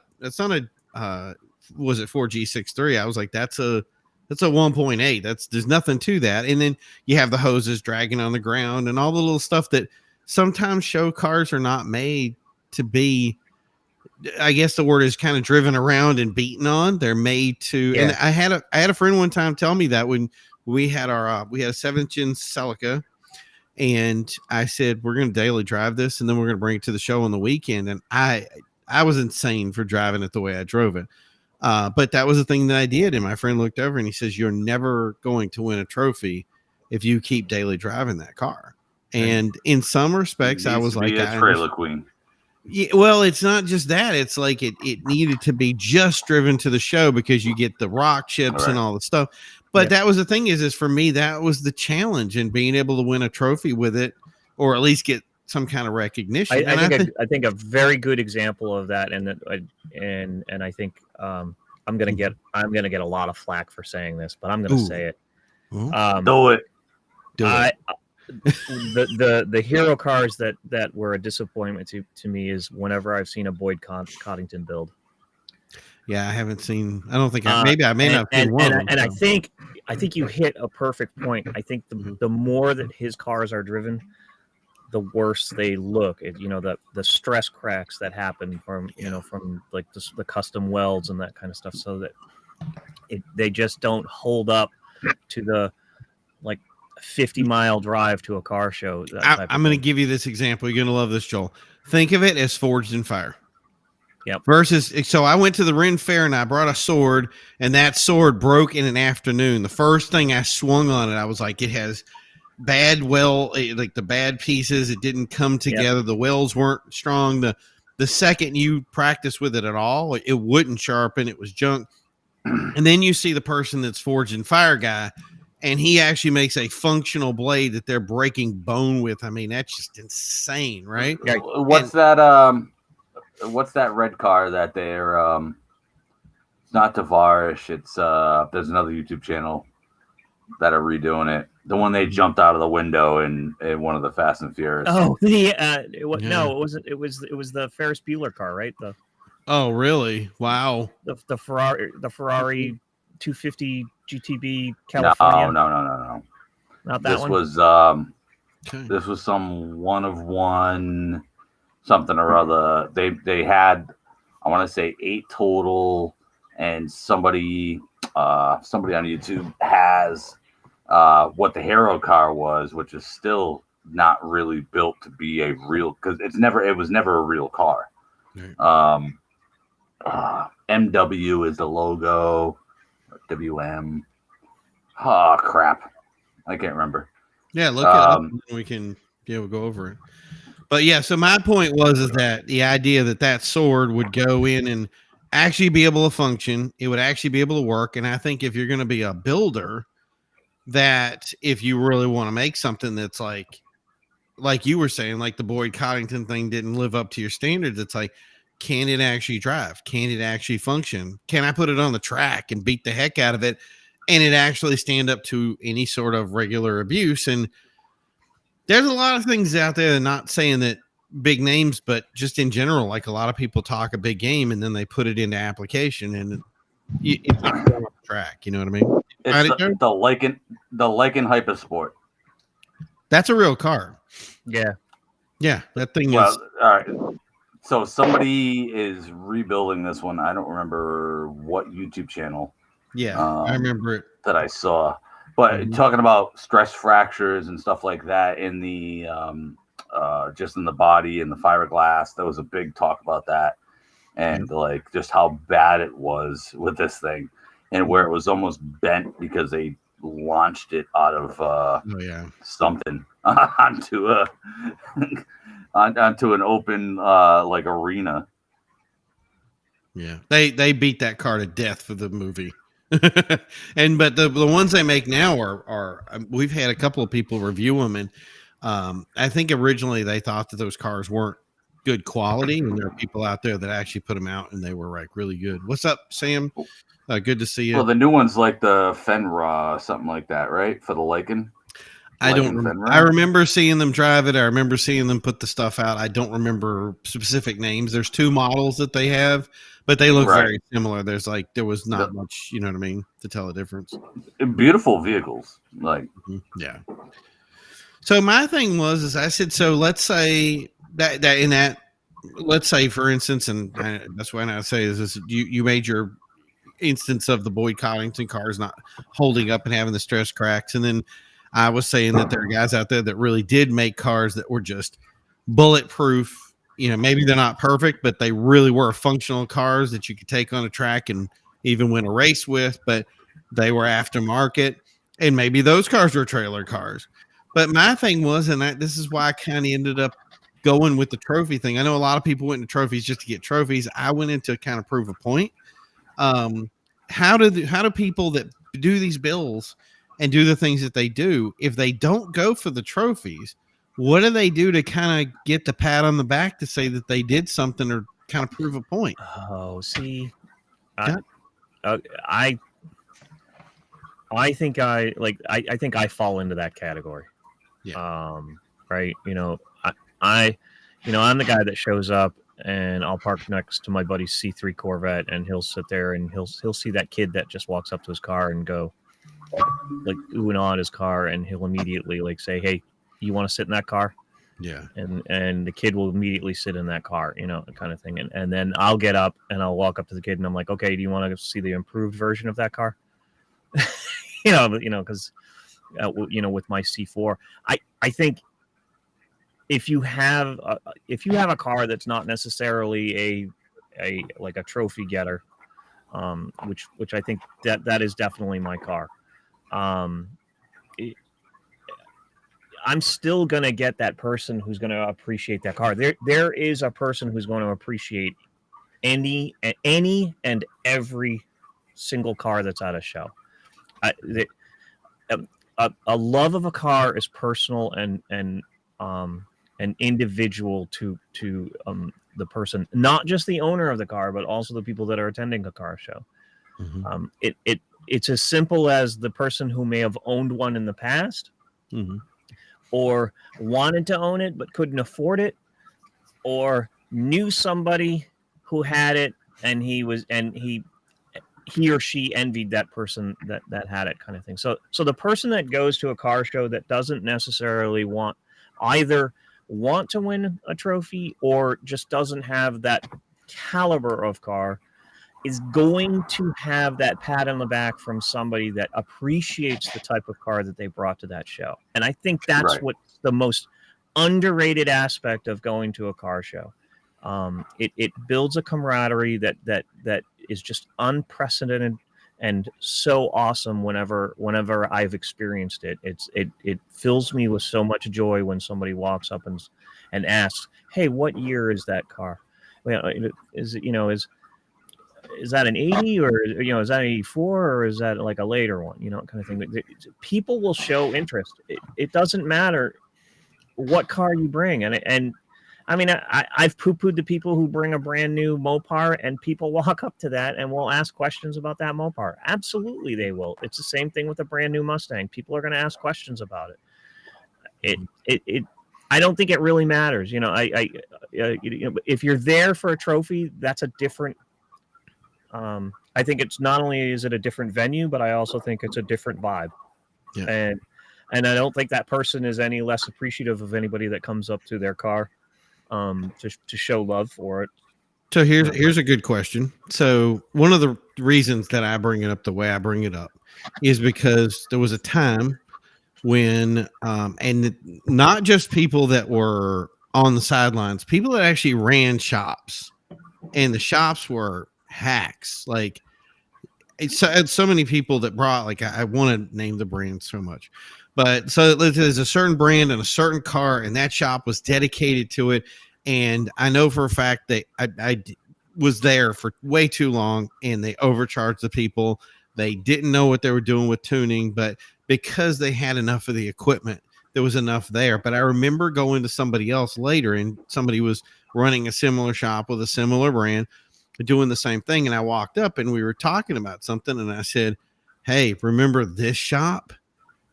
a was it 4G63? I was like, that's a 1.8. There's nothing to that. And then you have the hoses dragging on the ground and all the little stuff that sometimes show cars are not made to be. I guess the word is kind of driven around and beaten on. They're made to, Yeah. and I had a friend one time tell me that when we had a 7th-gen Celica, and I said we're going to daily drive this, and then we're going to bring it to the show on the weekend, and I was insane for driving it the way I drove it. But that was the thing that I did, and my friend looked over and he says, "You're never going to win a trophy if you keep daily driving that car." And in some respects, I Needs was to like, be a trailer queen. yeah, well, it's not just that. It's like it needed to be just driven to the show because you get the rock chips and Right. all the stuff. But Yep. that was the thing is for me, that was the challenge in being able to win a trophy with it, or at least get some kind of recognition. I think a very good example of that, and I think I'm gonna get a lot of flack for saying this, but I'm gonna Ooh. say it. Well, Do it. do it. The hero cars that were a disappointment to me is whenever I've seen a Boyd Coddington build. Yeah, I haven't seen. I don't think I may not have seen one. And I think you hit a perfect point. I think the more that his cars are driven, the worse they look. The stress cracks that happen from from like the custom welds and that kind of stuff, so that they just don't hold up to the like 50-mile drive to a car show. I'm going to give you this example. You're going to love this, Joel. Think of it as Forged in Fire. Yep. Versus, so I went to the Ren Fair and I brought a sword, and that sword broke in an afternoon. The first thing I swung on it, I was like, it has like the bad pieces. It didn't come together. Yep. The welds weren't strong. The second you practice with it at all, it wouldn't sharpen. It was junk. And then you see the person that's Forged in Fire guy, and he actually makes a functional blade that they're breaking bone with. I mean, that's just insane, right? What's that red car that they're it's not Tavarish, it's there's another YouTube channel that are redoing it. The one they jumped out of the window in one of the Fast and Furious. Oh, no, it wasn't. It was the Ferris Bueller car, right? Oh, really? Wow. The Ferrari 250 GTB California. No. Not that one. This was some one of one something or other. They had, I want to say 8 total, and somebody on YouTube has what the hero car was, which is still not really built to be a real, because it was never a real car. Right. MW is the logo. WM. Oh crap, I can't remember. Yeah, look it up. And we can we'll go over it. But yeah, so my point is that the idea that sword would go in and actually be able to function, it would actually be able to work. And I think if you're going to be a builder, that if you really want to make something that's like you were saying, like the Boyd Coddington thing didn't live up to your standards, it's like, can it actually drive? Can it actually function? Can I put it on the track and beat the heck out of it and it actually stand up to any sort of regular abuse? And there's a lot of things out there, not saying that big names, but just in general, like a lot of people talk a big game and then they put it into application and it's like on the track. You know what I mean? It's the Lycan Hypersport. That's a real car. Yeah. Yeah, that thing Well, is. all right. So somebody is rebuilding this one. I don't remember what YouTube channel. Yeah, I remember it. That I saw. But talking about stress fractures and stuff like that in the just in the body and the fiberglass, there was a big talk about that, and like just how bad it was with this thing, and where it was almost bent because they launched it out of something onto a onto an open like arena. Yeah, they beat that car to death for the movie. But the ones they make now are we've had a couple of people review them, and I think originally they thought that those cars weren't good quality, and there are people out there that actually put them out and they were like really good. What's up, Sam? Good to see you. Well, the new one's like the Fenra, something like that, right? For the Lycan. I remember seeing them drive it. I remember seeing them put the stuff out. I don't remember specific names. There's two models that they have, but they look very similar. There was not much, you know what I mean, to tell the difference. Beautiful vehicles, like yeah. So my thing is I said, so let's say let's say for instance, and that's what I say is this: you made your instance of the Boyd Coddington cars not holding up and having the stress cracks, and then I was saying that there are guys out there that really did make cars that were just bulletproof. You know, maybe they're not perfect, but they really were functional cars that you could take on a track and even win a race with, but they were aftermarket. And maybe those cars were trailer cars. But my thing was, and this is why I kind of ended up going with the trophy thing. I know a lot of people went into trophies just to get trophies. I went in to kind of prove a point. How do people that do these bills and do the things that they do, if they don't go for the trophies, what do they do to kind of get the pat on the back to say that they did something or kind of prove a point? Oh, see, I think I think I fall into that category. Yeah. Right. You know, I'm the guy that shows up and I'll park next to my buddy's C3 Corvette and he'll sit there and he'll see that kid that just walks up to his car and go like ooh and ah at his car, and he'll immediately like say, "Hey, you want to sit in that car?" Yeah. And the kid will immediately sit in that car, you know, kind of thing. And then I'll get up and I'll walk up to the kid and I'm like, "Okay, do you want to see the improved version of that car?" you know, because with my C4, I think if you have a car that's not necessarily a like a trophy getter, which I think that is definitely my car. I'm still gonna get that person who's gonna appreciate that car. There is a person who's going to appreciate any and every single car that's at a show. A love of a car is personal and individual to the person, not just the owner of the car, but also the people that are attending a car show. Mm-hmm. It's as simple as the person who may have owned one in the past, mm-hmm. or wanted to own it but couldn't afford it, or knew somebody who had it and he or she envied that person that had it, kind of thing. So the person that goes to a car show that doesn't necessarily want to win a trophy or just doesn't have that caliber of car is going to have that pat on the back from somebody that appreciates the type of car that they brought to that show. And I think that's Right. what's the most underrated aspect of going to a car show. It builds a camaraderie that is just unprecedented and so awesome whenever I've experienced it. It fills me with so much joy when somebody walks up and asks, "Hey, what year is that car? Well, is that an 80 or is that an 84 or is that like a later one, kind of thing." People will show interest. It doesn't matter what car you bring. And I mean, I've poo-pooed the people who bring a brand new Mopar, and people walk up to that and will ask questions about that Mopar. Absolutely, they will. It's the same thing with a brand new Mustang. People are going to ask questions about it. I don't think it really matters. If you're there for a trophy, that's a different. I think it's not only is it a different venue, but I also think it's a different vibe. Yeah. And I don't think that person is any less appreciative of anybody that comes up to their car to show love for it. So here's a good question. So one of the reasons that I bring it up the way I bring it up is because there was a time when and not just people that were on the sidelines, people that actually ran shops, and the shops were hacks. Like it's so many people that brought, like, I want to name the brand so much, but so there's a certain brand and a certain car, and that shop was dedicated to it. And I know for a fact that I was there for way too long, and they overcharged the people. They didn't know what they were doing with tuning, but because they had enough of the equipment, there was enough there. But I remember going to somebody else later, and somebody was running a similar shop with a similar brand, doing the same thing. And I walked up and we were talking about something, and I said, "Hey, remember this shop?"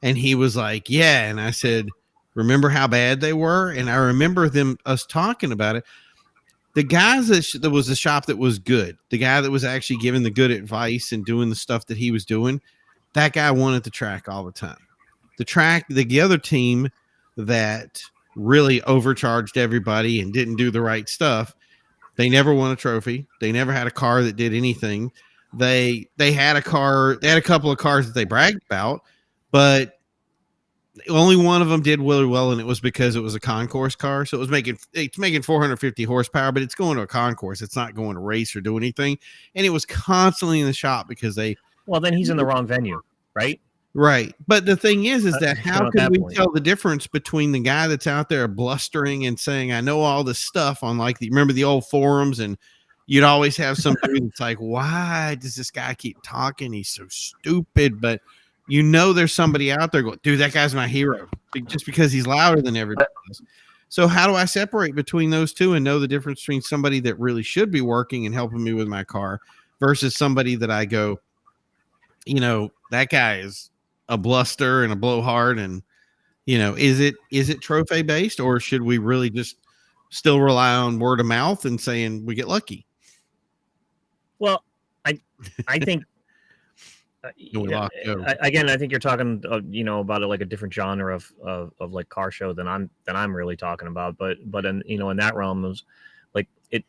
And he was like, "Yeah." And I said, "Remember how bad they were?" And I remember us talking about it. The guys that was the shop that was good, the guy that was actually giving the good advice and doing the stuff that he was doing, that guy won at the track all the time. The other team that really overcharged everybody and didn't do the right stuff, they never won a trophy. They never had a car that did anything. They had a couple of cars that they bragged about, but only one of them did really well, and it was because it was a concourse car. So it's making 450 horsepower, but it's going to a concourse. It's not going to race or do anything. And it was constantly in the shop because then he's in the wrong venue, right? Right. But the thing is that how can we point, tell the difference between the guy that's out there blustering and saying, "I know all this stuff," on remember the old forums, and you'd always have some dude that's like, "Why does this guy keep talking? He's so stupid." But there's somebody out there going, "Dude, that guy's my hero," just because he's louder than everybody else. So how do I separate between those two and know the difference between somebody that really should be working and helping me with my car versus somebody that I go, that guy is a bluster and a blowhard? And is it trophy based, or should we really just still rely on word of mouth and saying we get lucky? Well, I think again, I think you're talking about like a different genre of like car show than I'm really talking about. But in in that realm is like it,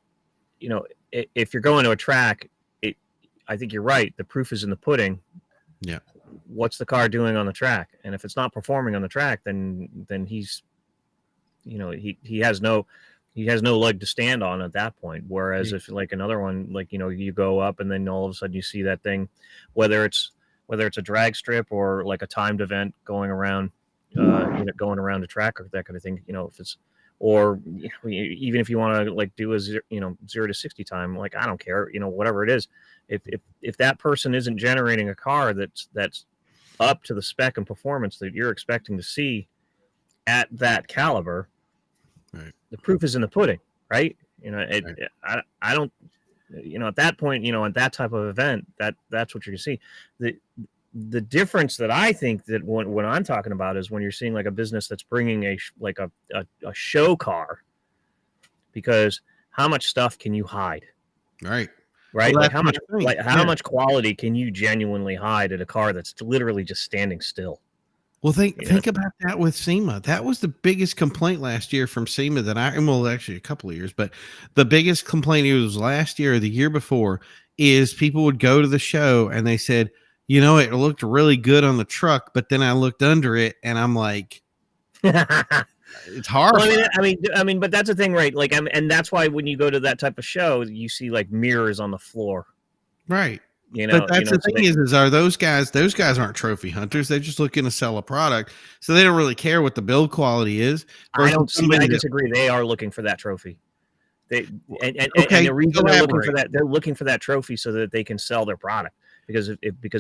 if you're going to a track, I think you're right. The proof is in the pudding. Yeah. What's the car doing on the track? And if it's not performing on the track, then he's, he has no leg to stand on at that point. Whereas if like another one, like, you go up and then all of a sudden you see that thing, whether it's a drag strip or like a timed event going around the track or that kind of thing, if it's, or even if you want to like do a 0 to 60 time, like, I don't care, whatever it is, if that person isn't generating a car that's up to the spec and performance that you're expecting to see at that caliber, right, the proof is in the pudding, right? I don't, at that point, at that type of event, that's what you're gonna see. The difference that I think that when I'm talking about is when you're seeing like a business that's bringing a show car, because how much stuff can you hide? Right. Right. Well, like how much quality can you genuinely hide at a car that's literally just standing still? Well, think about that with SEMA. That was the biggest complaint last year from SEMA actually a couple of years, but the biggest complaint, it was last year or the year before, is people would go to the show and they said, it looked really good on the truck, but then I looked under it and I'm like, it's hard. Well, I mean, but that's the thing, right? Like, and that's why when you go to that type of show, you see like mirrors on the floor, right? But that's the thing is are those guys aren't trophy hunters. They're just looking to sell a product, so they don't really care what the build quality is. I disagree. They are looking for that trophy. And the reason they're looking for that trophy so that they can sell their product. Because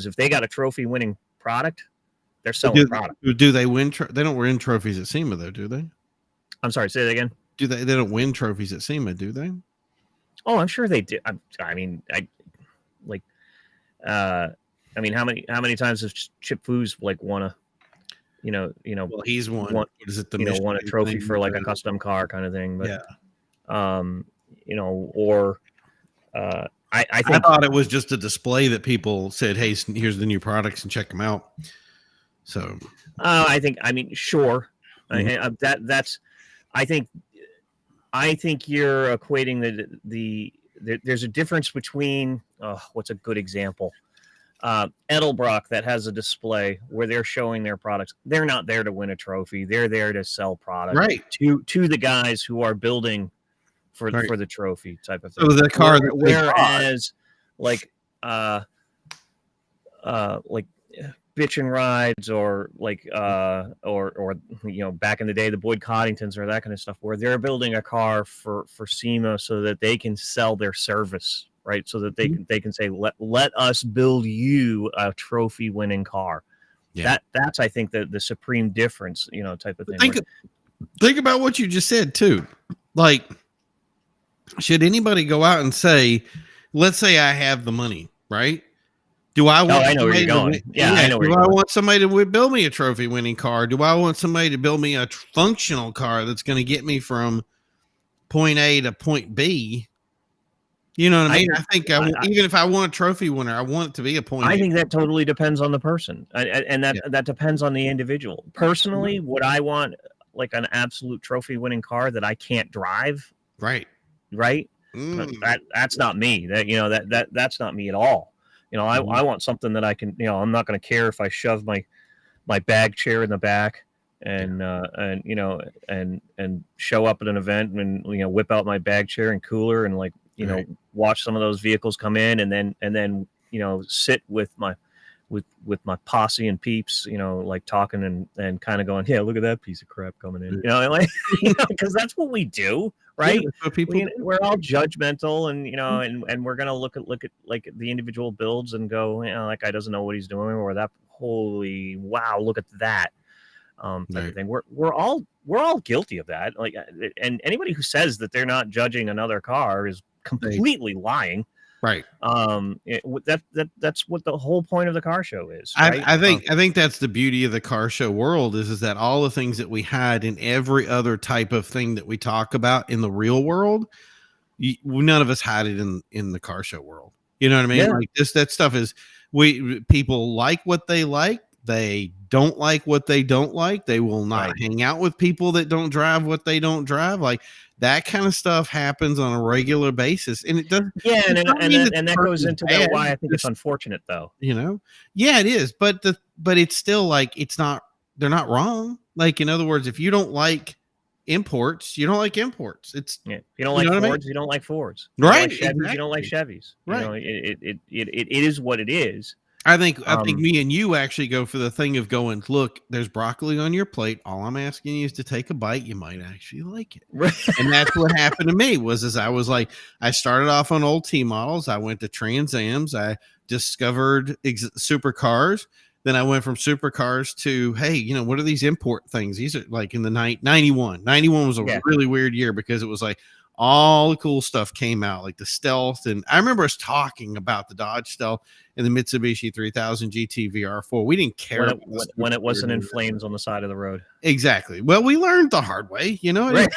if they got a trophy winning product, they're selling product. Do they win? They don't win trophies at SEMA though, do they? I'm sorry, say that again. Do they? They don't win trophies at SEMA, do they? Oh, I'm sure they do. How many times has Chip Foose like won a, Well, he's won. What is it? Won a trophy for like a custom car kind of thing. But I think I thought it was just a display that people said, "Hey, here's the new products and check them out." So, sure. Mm-hmm. I think you're equating there's a difference between what's a good example? Edelbrock that has a display where they're showing their products. They're not there to win a trophy. They're there to sell product to the guys who are building for the trophy type of thing. So the car, whereas like bitch and rides or back in the day the Boyd Coddingtons or that kind of stuff where they're building a car for SEMA so that they can sell their service, right? So that they can say let us build you a trophy winning car. Yeah. That's I think the supreme difference, type of thing. Think about what you just said too. Like, should anybody go out and say, let's say I have the money, right? Do I want? I know where you're going. I know. Do I want somebody to build me a trophy-winning car? Do I want somebody to build me a functional car that's going to get me from point A to point B? You know what I mean? I think even if I want a trophy winner, I want it to be a point. I think that totally depends on the person, and that depends on the individual. Personally, would I want like an absolute trophy-winning car that I can't drive? Right. That's not me. That's not me at all. I want something that I can, I'm not going to care if I shove my bag chair in the back and show up at an event and, whip out my bag chair and cooler and watch some of those vehicles come in and then sit with my posse and peeps, talking and kind of going, yeah, look at that piece of crap coming in, because that's what we do. Right. Yeah, we're all judgmental and we're going to look at like the individual builds and go, that guy doesn't know what he's doing or that, holy, wow, look at that. Type of thing. We're all guilty of that. Like, and anybody who says that they're not judging another car is completely lying. Right. That's what the whole point of the car show is. Right? I think that's the beauty of the car show world is that all the things that we had in every other type of thing that we talk about in the real world, none of us had it in the car show world. You know what I mean? Yeah. Like that stuff is people like what they like. They don't like what they don't like. They will not hang out with people that don't drive what they don't drive. Like that kind of stuff happens on a regular basis, and it doesn't. Yeah, and that goes into why I think it's unfortunate, though. Yeah, it is. But it's still like it's not. They're not wrong. Like in other words, if you don't like imports, you don't like imports. It's if you don't like Fords, you don't like Fords. Right. You don't like Chevys. Right. It is what it is. I think me and you actually go for the thing of going, look, there's broccoli on your plate. All I'm asking you is to take a bite. You might actually like it. Right. And that's what happened to me I was like, I started off on old T models. I went to Trans Ams. I discovered supercars. Then I went from supercars to, hey, what are these import things? These are like in the 91. 91 was a really weird year because it was like all the cool stuff came out, like the Stealth. And I remember us talking about the Dodge Stealth and the Mitsubishi 3000 GT VR4. We didn't care when it wasn't in flames on the side of the road. Exactly. Well, we learned the hard way, Right.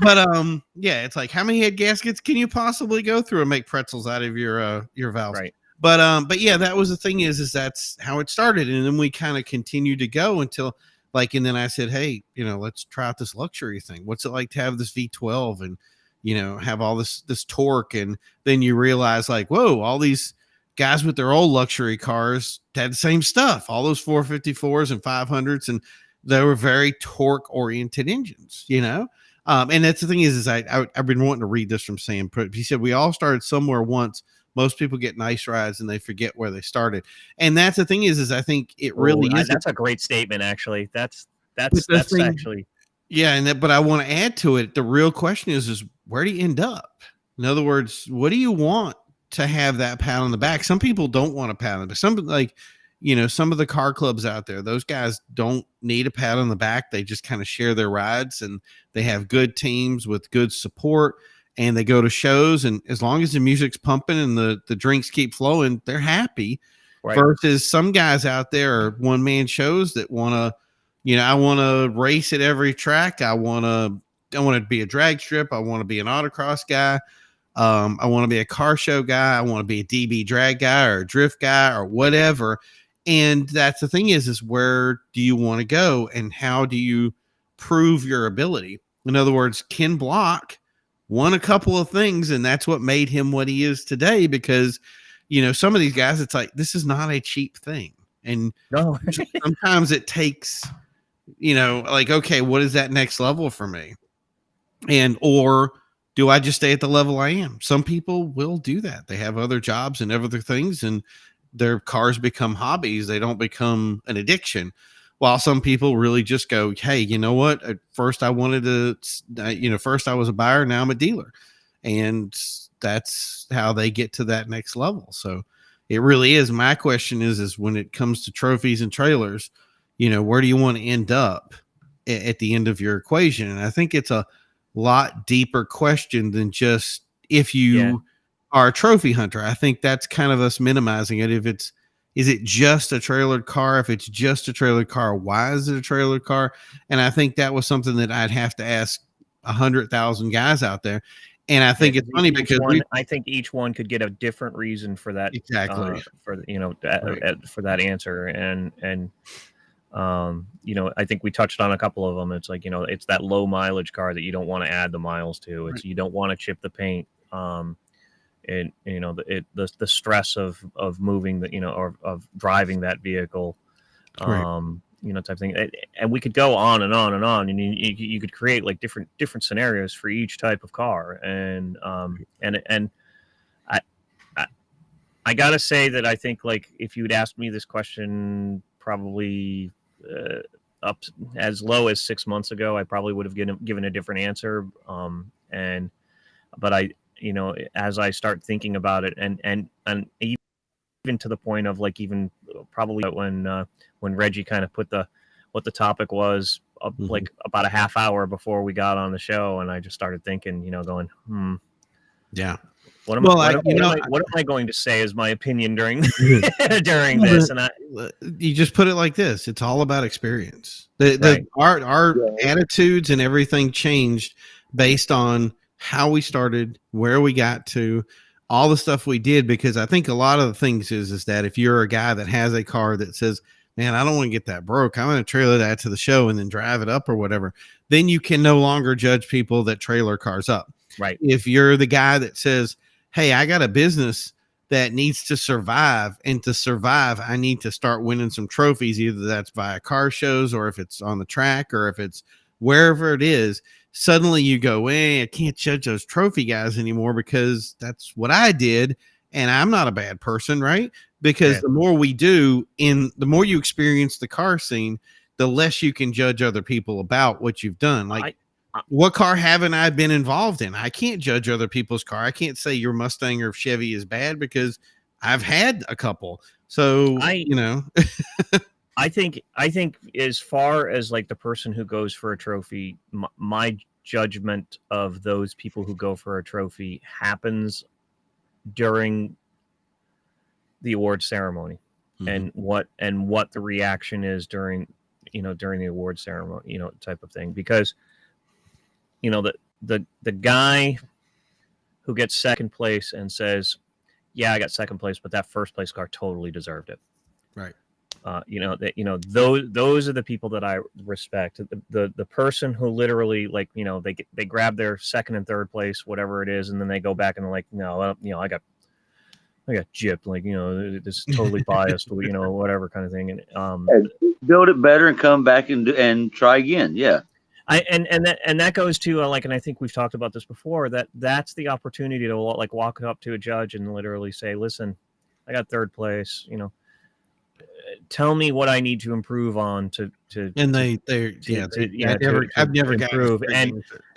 But it's like, how many head gaskets can you possibly go through and make pretzels out of your valves? Right. But yeah, that was the thing is that's how it started. And then we kind of continued to go until and then I said, hey, let's try out this luxury thing. What's it like to have this V12 and have all this torque, and then you realize like, whoa, all these guys with their old luxury cars had the same stuff, all those 454s and 500s, and they were very torque oriented engines, and that's the thing is I've been wanting to read this from Sam. He said we all started somewhere once. Most people get nice rides and they forget where they started, and that's the thing is I think it really is. That's a great statement, actually. That's thing, actually. Yeah, but I want to add to it. The real question is where do you end up? In other words, what do you want to have that pat on the back? Some people don't want a pat on the back. Some some of the car clubs out there, those guys don't need a pat on the back. They just kind of share their rides, and they have good teams with good support, and they go to shows, and as long as the music's pumping and the drinks keep flowing, they're happy. Right. Versus some guys out there are one-man shows that want to, I want to race at every track. I want to be a drag strip. I want to be an autocross guy. I want to be a car show guy. I want to be a DB drag guy or a drift guy or whatever. And that's the thing is where do you want to go, and how do you prove your ability? In other words, Ken Block won a couple of things, and that's what made him what he is today, because, some of these guys, it's like, this is not a cheap thing. And no, sometimes it takes, like, okay, what is that next level for me? Or do I just stay at the level I am? Some people will do that. They have other jobs and other things, and their cars become hobbies. They don't become an addiction. While some people really just go, hey, you know what? At first I wanted to, first I was a buyer, now I'm a dealer. And that's how they get to that next level. So it really is. My question is when it comes to trophies and trailers, where do you want to end up at the end of your equation? And I think it's a lot deeper question than just if you are a trophy hunter. I think that's kind of us minimizing it. Is it just a trailered car? If it's just a trailered car, why is it a trailered car? And I think that was something that I'd have to ask 100,000 guys out there. And I think it's funny because I think each one could get a different reason for that. Exactly. For that answer. And I think we touched on a couple of them. It's like, it's that low mileage car that you don't want to add the miles to. It's You don't want to chip the paint. And the stress of moving or of driving that vehicle, type thing. And we could go on and on and on, and you could create like different scenarios for each type of car. And I gotta say that I think, like, if you'd asked me this question probably up as low as 6 months ago, I probably would have given a different answer. But as I start thinking about it, and even to the point of, like, even probably when Reggie kind of put what the topic was like about a half hour before we got on the show, and I just started thinking, going, yeah. What am I going to say as my opinion during during this? And you just put it like this: it's all about experience. Our attitudes and everything changed based on how we started, where we got to, all the stuff we did. Because I think a lot of the things is that if you're a guy that has a car that says, man, I don't want to get that broke, I'm going to trailer that to the show and then drive it up or whatever, then you can no longer judge people that trailer cars up. Right. If you're the guy that says, hey, I got a business that needs to survive, and to survive, I need to start winning some trophies, either that's via car shows or if it's on the track or if it's wherever it is, suddenly you go, hey, I can't judge those trophy guys anymore because that's what I did, and I'm not a bad person, right? Because the more we do, the more you experience the car scene, the less you can judge other people about what you've done. Like, what car haven't I been involved in? I can't judge other people's car. I can't say your Mustang or Chevy is bad because I've had a couple. So, I think as far as like the person who goes for a trophy, my judgment of those people who go for a trophy happens during the award ceremony, and what the reaction is during the award ceremony, type of thing. Because the guy who gets second place and says, yeah, I got second place, but that first place car totally deserved it. Right. those are the people that I respect. The person who literally, like, they grab their second and third place, whatever it is, and then they go back and they're like, no, I got gypped, like, this is totally biased, whatever kind of thing. And build it better and come back and try again. Yeah. And that goes to and I think we've talked about this before, that's the opportunity to like walk up to a judge and literally say, listen, I got third place, tell me what I need to improve on to and I've never improve.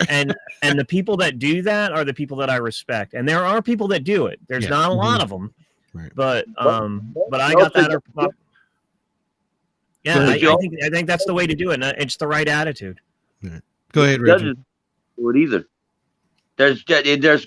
And the people that do that are the people that I respect. And there are people that do it. There's not a lot of them, right. But I got that. Yeah, I think that's the way to do it. And it's the right attitude. Right. Go ahead, Reggie. Do it either. There's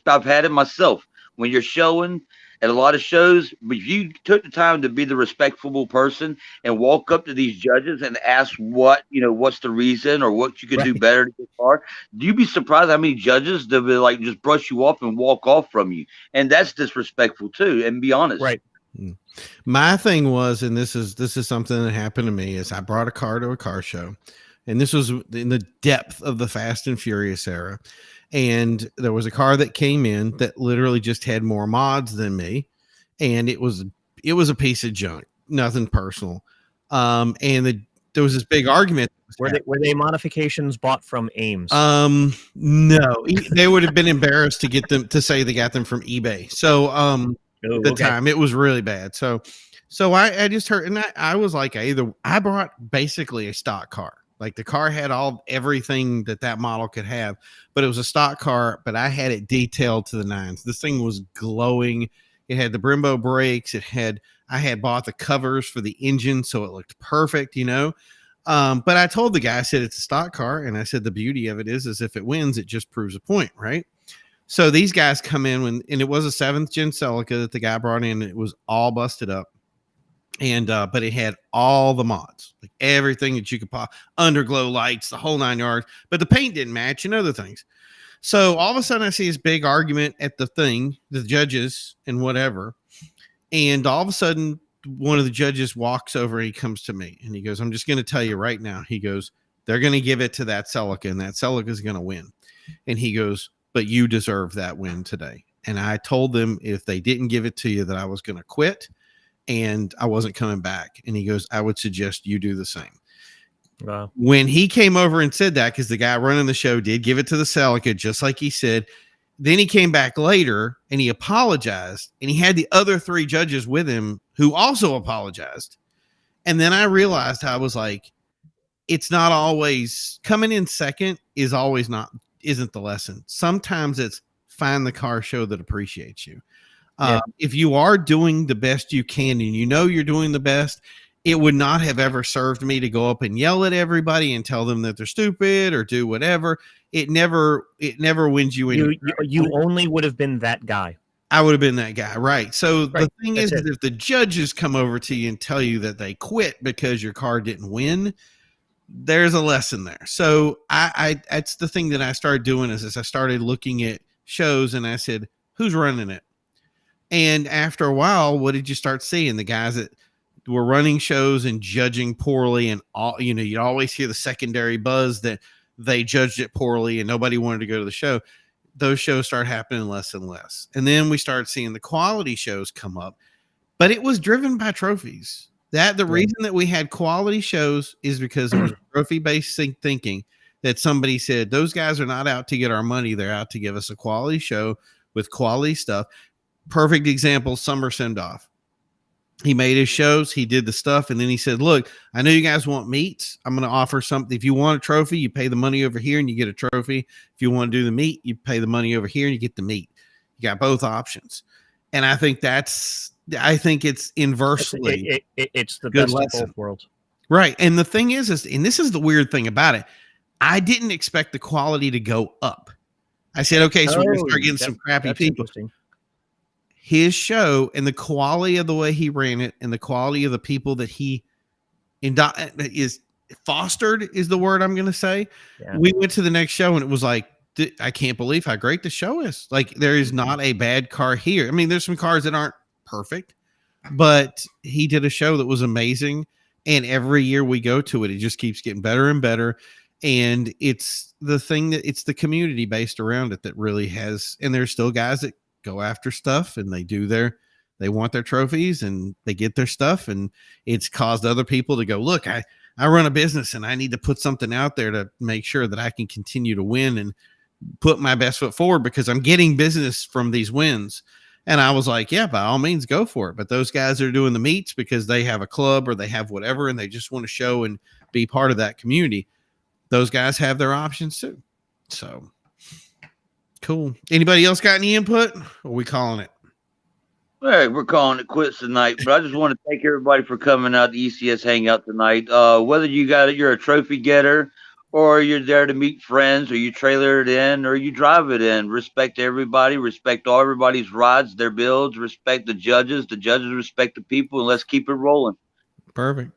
I've had it myself. When you're showing at a lot of shows, if you took the time to be the respectful person and walk up to these judges and ask what's the reason or what you could do better to get far, you'd be surprised how many judges that will like just brush you off and walk off from you, and that's disrespectful too. And be honest, right. My thing was, and this is something that happened to me, is I brought a car to a car show, and this was in the depth of the Fast and Furious era. And there was a car that came in that literally just had more mods than me. And it was a piece of junk, nothing personal. And there was this big argument. Were they modifications bought from Ames? No, they would have been embarrassed to get them to say they got them from eBay. So, at the time it was really bad. So I just heard, and I was like, I brought basically a stock car. Like the car had everything that model could have, but it was a stock car, but I had it detailed to the nines. This thing was glowing. It had the Brembo brakes. I had bought the covers for the engine, so it looked perfect, But I told the guy, I said, it's a stock car. And I said, the beauty of it is if it wins, it just proves a point. Right. So these guys come in and it was a 7th gen Celica that the guy brought in. And it was all busted up. And but it had all the mods, like everything that you could pop, underglow lights, the whole 9 yards, but the paint didn't match and other things. So all of a sudden I see this big argument at the judges and whatever. And all of a sudden one of the judges walks over and he comes to me and he goes, I'm just going to tell you right now. He goes, they're going to give it to that Celica and that Celica is going to win. And he goes, but you deserve that win today. And I told them if they didn't give it to you that I was going to quit. And I wasn't coming back. And he goes, I would suggest you do the same. Wow. When he came over and said that, because the guy running the show did give it to the Celica, just like he said, then he came back later and he apologized. And he had the other 3 judges with him who also apologized. And then I realized, I was like, it's not always coming in second isn't the lesson. Sometimes it's find the car show that appreciates you. If you are doing the best you can and you're doing the best, it would not have ever served me to go up and yell at everybody and tell them that they're stupid or do whatever. It never wins you any. You only would have been that guy. I would have been that guy. Right. So the thing is, if the judges come over to you and tell you that they quit because your car didn't win, there's a lesson there. So that's the thing that I started doing is I started looking at shows and I said, who's running it? And after a while, what did you start seeing? The guys that were running shows and judging poorly, and all you'd always hear the secondary buzz that they judged it poorly and nobody wanted to go to the show. Those shows start happening less and less. And then we started seeing the quality shows come up, but it was driven by trophies. The reason that we had quality shows is because it was trophy-based thinking that somebody said, those guys are not out to get our money. They're out to give us a quality show with quality stuff. Perfect example, Summer Send-Off. He made his shows, he did the stuff, and then he said, look, I know you guys want meats. I'm going to offer something. If you want a trophy, you pay the money over here and you get a trophy. If you want to do the meat, you pay the money over here and you get the meat. You got both options. And I think it's inversely. It's the best of both worlds. Right. And the thing is, and this is the weird thing about it, I didn't expect the quality to go up. I said, okay, so we're going to start getting some crappy people. His show and the quality of the way he ran it and the quality of the people that he is fostered is the word I'm going to say. Yeah. We went to the next show and it was like, I can't believe how great the show is. Like, there is not a bad car here. I mean, there's some cars that aren't perfect, but he did a show that was amazing. And every year we go to it, it just keeps getting better and better. And it's the thing that it's the community based around it that really has, and there's still guys that go after stuff and they want their trophies and they get their stuff. And it's caused other people to go, look, I run a business and I need to put something out there to make sure that I can continue to win and put my best foot forward because I'm getting business from these wins. And I was like, yeah, by all means, go for it. But those guys are doing the meets because they have a club or they have whatever, and they just want to show and be part of that community. Those guys have their options too. So cool. Anybody else got any input? Or are we calling it? Hey, we're calling it quits tonight, but I just want to thank everybody for coming out to ECS Hangout tonight. Whether you're a trophy getter or you're there to meet friends or you trailer it in or you drive it in, respect everybody, respect all everybody's rides, their builds, respect the judges respect the people, and let's keep it rolling. Perfect.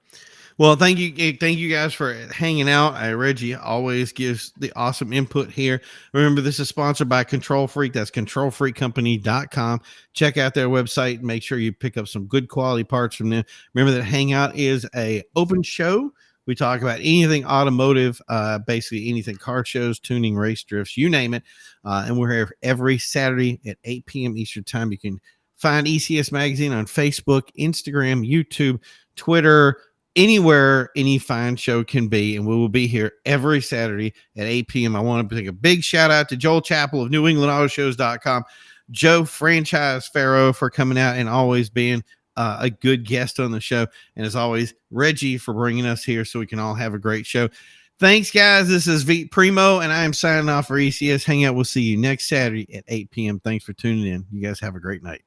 Well, thank you guys for hanging out. Reggie always gives the awesome input here. Remember, this is sponsored by Control Freak. That's controlfreakcompany.com. Check out their website and make sure you pick up some good quality parts from them. Remember that Hangout is a open show. We talk about anything automotive, basically anything car shows, tuning, race drifts, you name it. And we're here every Saturday at 8 p.m. Eastern time. You can find ECS Magazine on Facebook, Instagram, YouTube, Twitter, anywhere any fine show can be. And we will be here every Saturday at 8 p.m. I want to take a big shout out to Joel Chappell of NewEnglandAutoShows.com, Joe Franchise Pharaoh for coming out and always being a good guest on the show. And as always, Reggie for bringing us here so we can all have a great show. Thanks, guys. This is Vete Primo, and I am signing off for ECS Hangout. We'll see you next Saturday at 8 p.m. Thanks for tuning in. You guys have a great night.